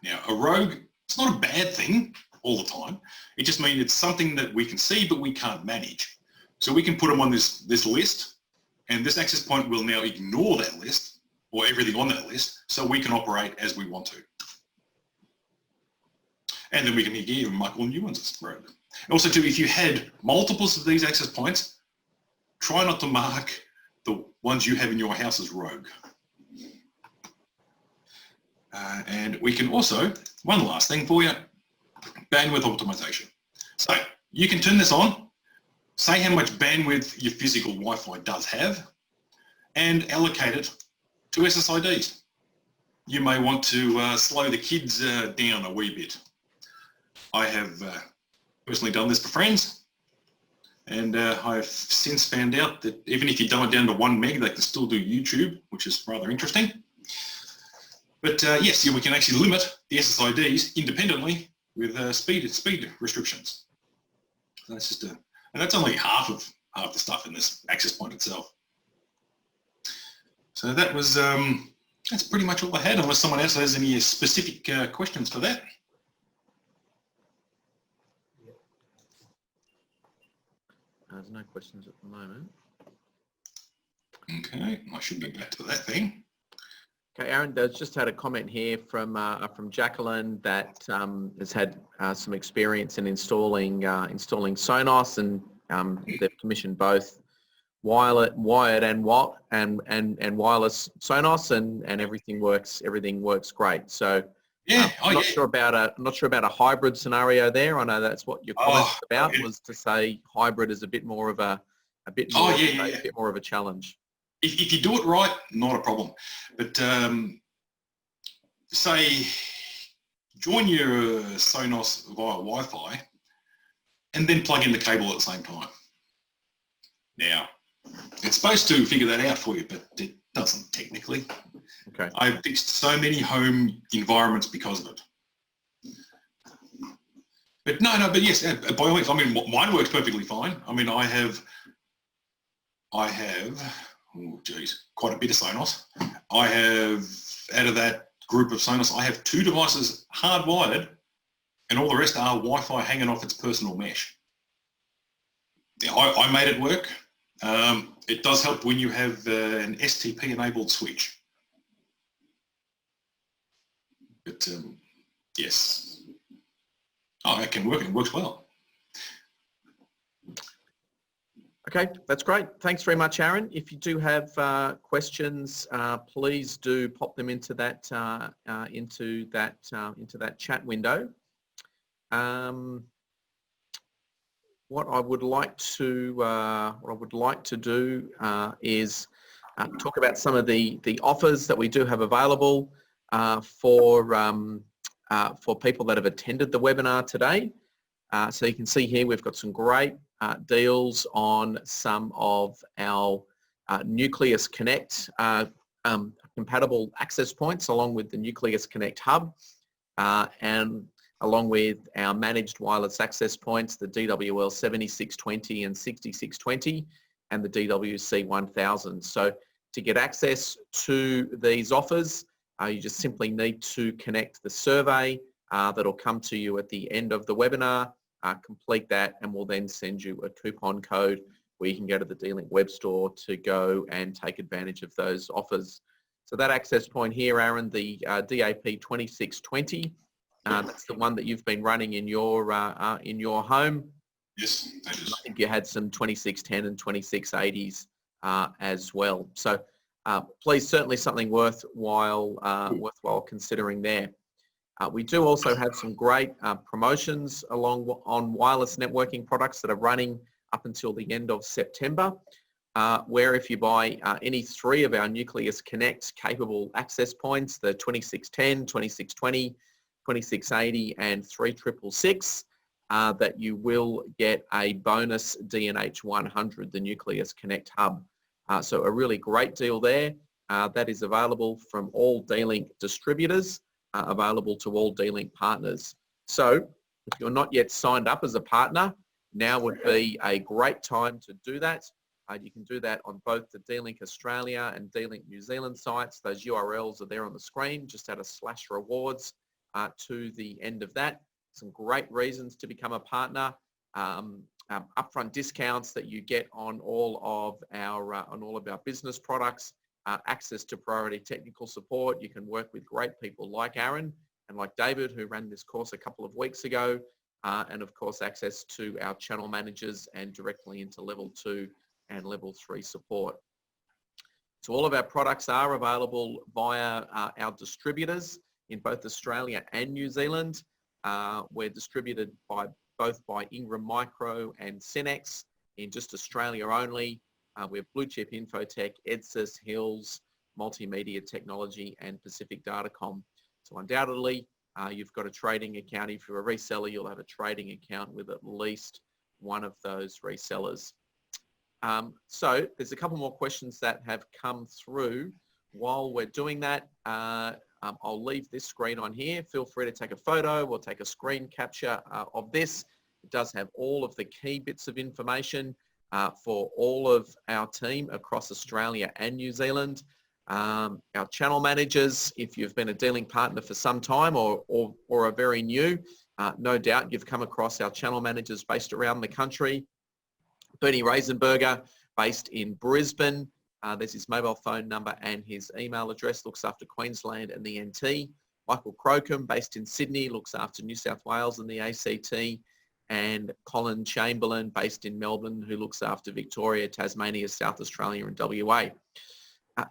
Now, a rogue, it's not a bad thing all the time. It just means it's something that we can see but we can't manage. So we can put them on this list, and this access point will now ignore that list or everything on that list, so we can operate as we want to. And then we can even mark all new ones as rogue. Also too, if you had multiples of these access points, try not to mark the ones you have in your house as rogue. And we can also, one last thing for you, bandwidth optimization. So you can turn this on, say how much bandwidth your physical Wi-Fi does have, and allocate it to SSIDs. You may want to slow the kids down a wee bit. I have personally done this for friends, and I've since found out that even if you dumb it down to 1 meg, they can still do YouTube, which is rather interesting. But yes, we can actually limit the SSIDs independently with speed restrictions. So that's just and that's only half of the stuff in this access point itself. So that was that's pretty much all I had, unless someone else has any specific questions for that. There's no questions at the moment. Okay, I should be back to that thing. Okay, Aaron, there's just had a comment here from Jacqueline that has had some experience in installing Sonos, and they've commissioned both wired and wireless Sonos, and everything works great. So yeah, I'm not sure about a hybrid scenario there. I know that's what your comment about was to say hybrid is a bit more of a bit more of a challenge. If you do it right, not a problem. But say join your Sonos via Wi-Fi and then plug in the cable at the same time. Now, it's supposed to figure that out for you, but it doesn't technically. Okay. I've fixed so many home environments because of it. But but yes, by all means, I mean, mine works perfectly fine. I mean, I have, oh geez, quite a bit of Sonos. I have, out of that group of Sonos, I have 2 devices hardwired, and all the rest are Wi-Fi hanging off its personal mesh. Yeah, I made it work. It does help when you have an STP-enabled switch. But yes, oh, it can work. It works well. Okay, that's great. Thanks very much, Aaron. If you do have questions, please do pop them into that chat window. What I would like to do is talk about some of the offers that we do have available for people that have attended the webinar today. So you can see here we've got some great deals on some of our Nuclias Connect compatible access points, along with the Nuclias Connect hub, and along with our managed wireless access points, the DWL 7620 and 6620, and the DWC 1000. So to get access to these offers, you just simply need to connect the survey that'll come to you at the end of the webinar, complete that, and we'll then send you a coupon code where you can go to the D-Link web store to go and take advantage of those offers. So that access point here, Aaron, the DAP 2620, that's the one that you've been running in your home. Yes, that is. I think you had some 2610 and 2680s as well. So please, certainly something worthwhile considering there. We do also have some great promotions on wireless networking products that are running up until the end of September, where if you buy any 3 of our Nuclias Connect capable access points, the 2610, 2620, 2680 and 3666, that you will get a bonus D&H 100, the Nuclias Connect hub. So a really great deal there. That is available from all D-Link distributors, available to all D-Link partners. So if you're not yet signed up as a partner, now would be a great time to do that. You can do that on both the D-Link Australia and D-Link New Zealand sites. Those URLs are there on the screen. Just add a /rewards to the end of that. Some great reasons to become a partner. Upfront discounts that you get on all of our business products. Access to priority technical support. You can work with great people like Aaron and like David, who ran this course a couple of weeks ago, and of course access to our channel managers and directly into level 2 and level 3 support. So all of our products are available via our distributors in both Australia and New Zealand. We're distributed both by Ingram Micro and Cenex in just Australia only. We have Blue Chip Infotech, EdSys, Hills, Multimedia Technology, and Pacific Datacom. So undoubtedly, you've got a trading account. If you're a reseller, you'll have a trading account with at least one of those resellers. So there's a couple more questions that have come through. While we're doing that, I'll leave this screen on here. Feel free to take a photo or take a screen capture of this. It does have all of the key bits of information for all of our team across Australia and New Zealand. Our channel managers, if you've been a D-Link partner for some time or are very new, no doubt you've come across our channel managers based around the country. Bernie Reisenberger, based in Brisbane. There's his mobile phone number and his email address, looks after Queensland and the NT. Michael Crocombe, based in Sydney, looks after New South Wales and the ACT. And Colin Chamberlain, based in Melbourne, who looks after Victoria, Tasmania, South Australia and WA.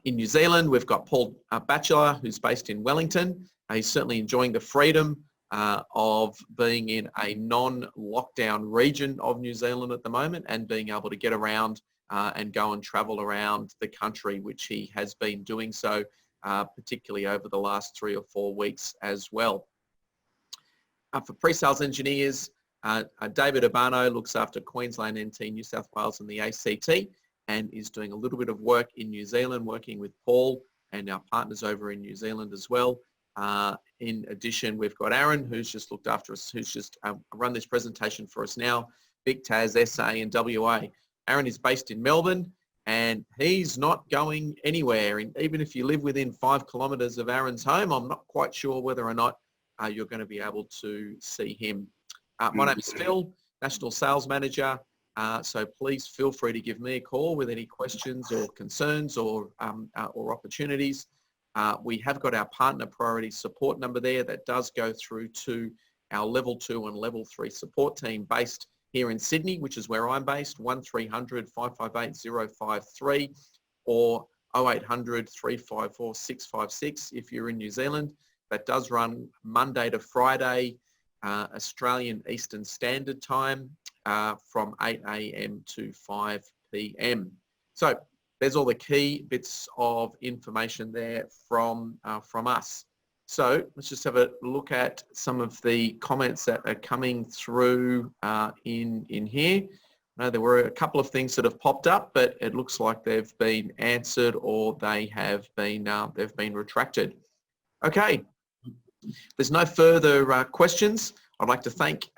In New Zealand, we've got Paul Batchelor, who's based in Wellington. He's certainly enjoying the freedom of being in a non-lockdown region of New Zealand at the moment and being able to get around and go and travel around the country, which he has been doing so, particularly over the last 3 or 4 weeks as well. For pre-sales engineers, David Urbano looks after Queensland, NT, New South Wales and the ACT and is doing a little bit of work in New Zealand, working with Paul and our partners over in New Zealand as well. In addition, we've got Aaron, who's just looked after us, who's just run this presentation for us now, Big Taz, SA and WA. Aaron is based in Melbourne and he's not going anywhere. And even if you live within 5 kilometres of Aaron's home, I'm not quite sure whether or not you're going to be able to see him. My name is Phil, National Sales Manager, So please feel free to give me a call with any questions or concerns or opportunities. We have got our partner priority support number there that does go through to our level 2 and level 3 support team based here in Sydney, which is where I'm based, 1300 558 053 or 0800 354 656 if you're in New Zealand. That does run Monday to Friday, Australian Eastern Standard Time from 8 a.m. to 5 p.m. So there's all the key bits of information there from us. So let's just have a look at some of the comments that are coming through in here. I know there were a couple of things that have popped up, but it looks like they've been answered or they have been they've been retracted. Okay, there's no further questions. I'd like to thank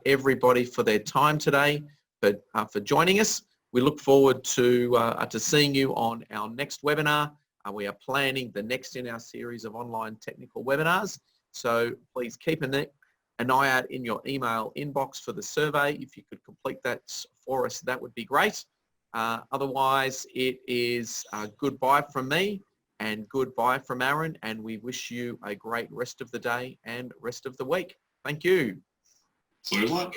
everybody for their time today, for joining us. We look forward to seeing you on our next webinar. We are planning the next in our series of online technical webinars. So please keep an eye out in your email inbox for the survey. If you could complete that for us, that would be great. Otherwise, it is goodbye from me and goodbye from Aaron, and we wish you a great rest of the day and rest of the week. Thank you. So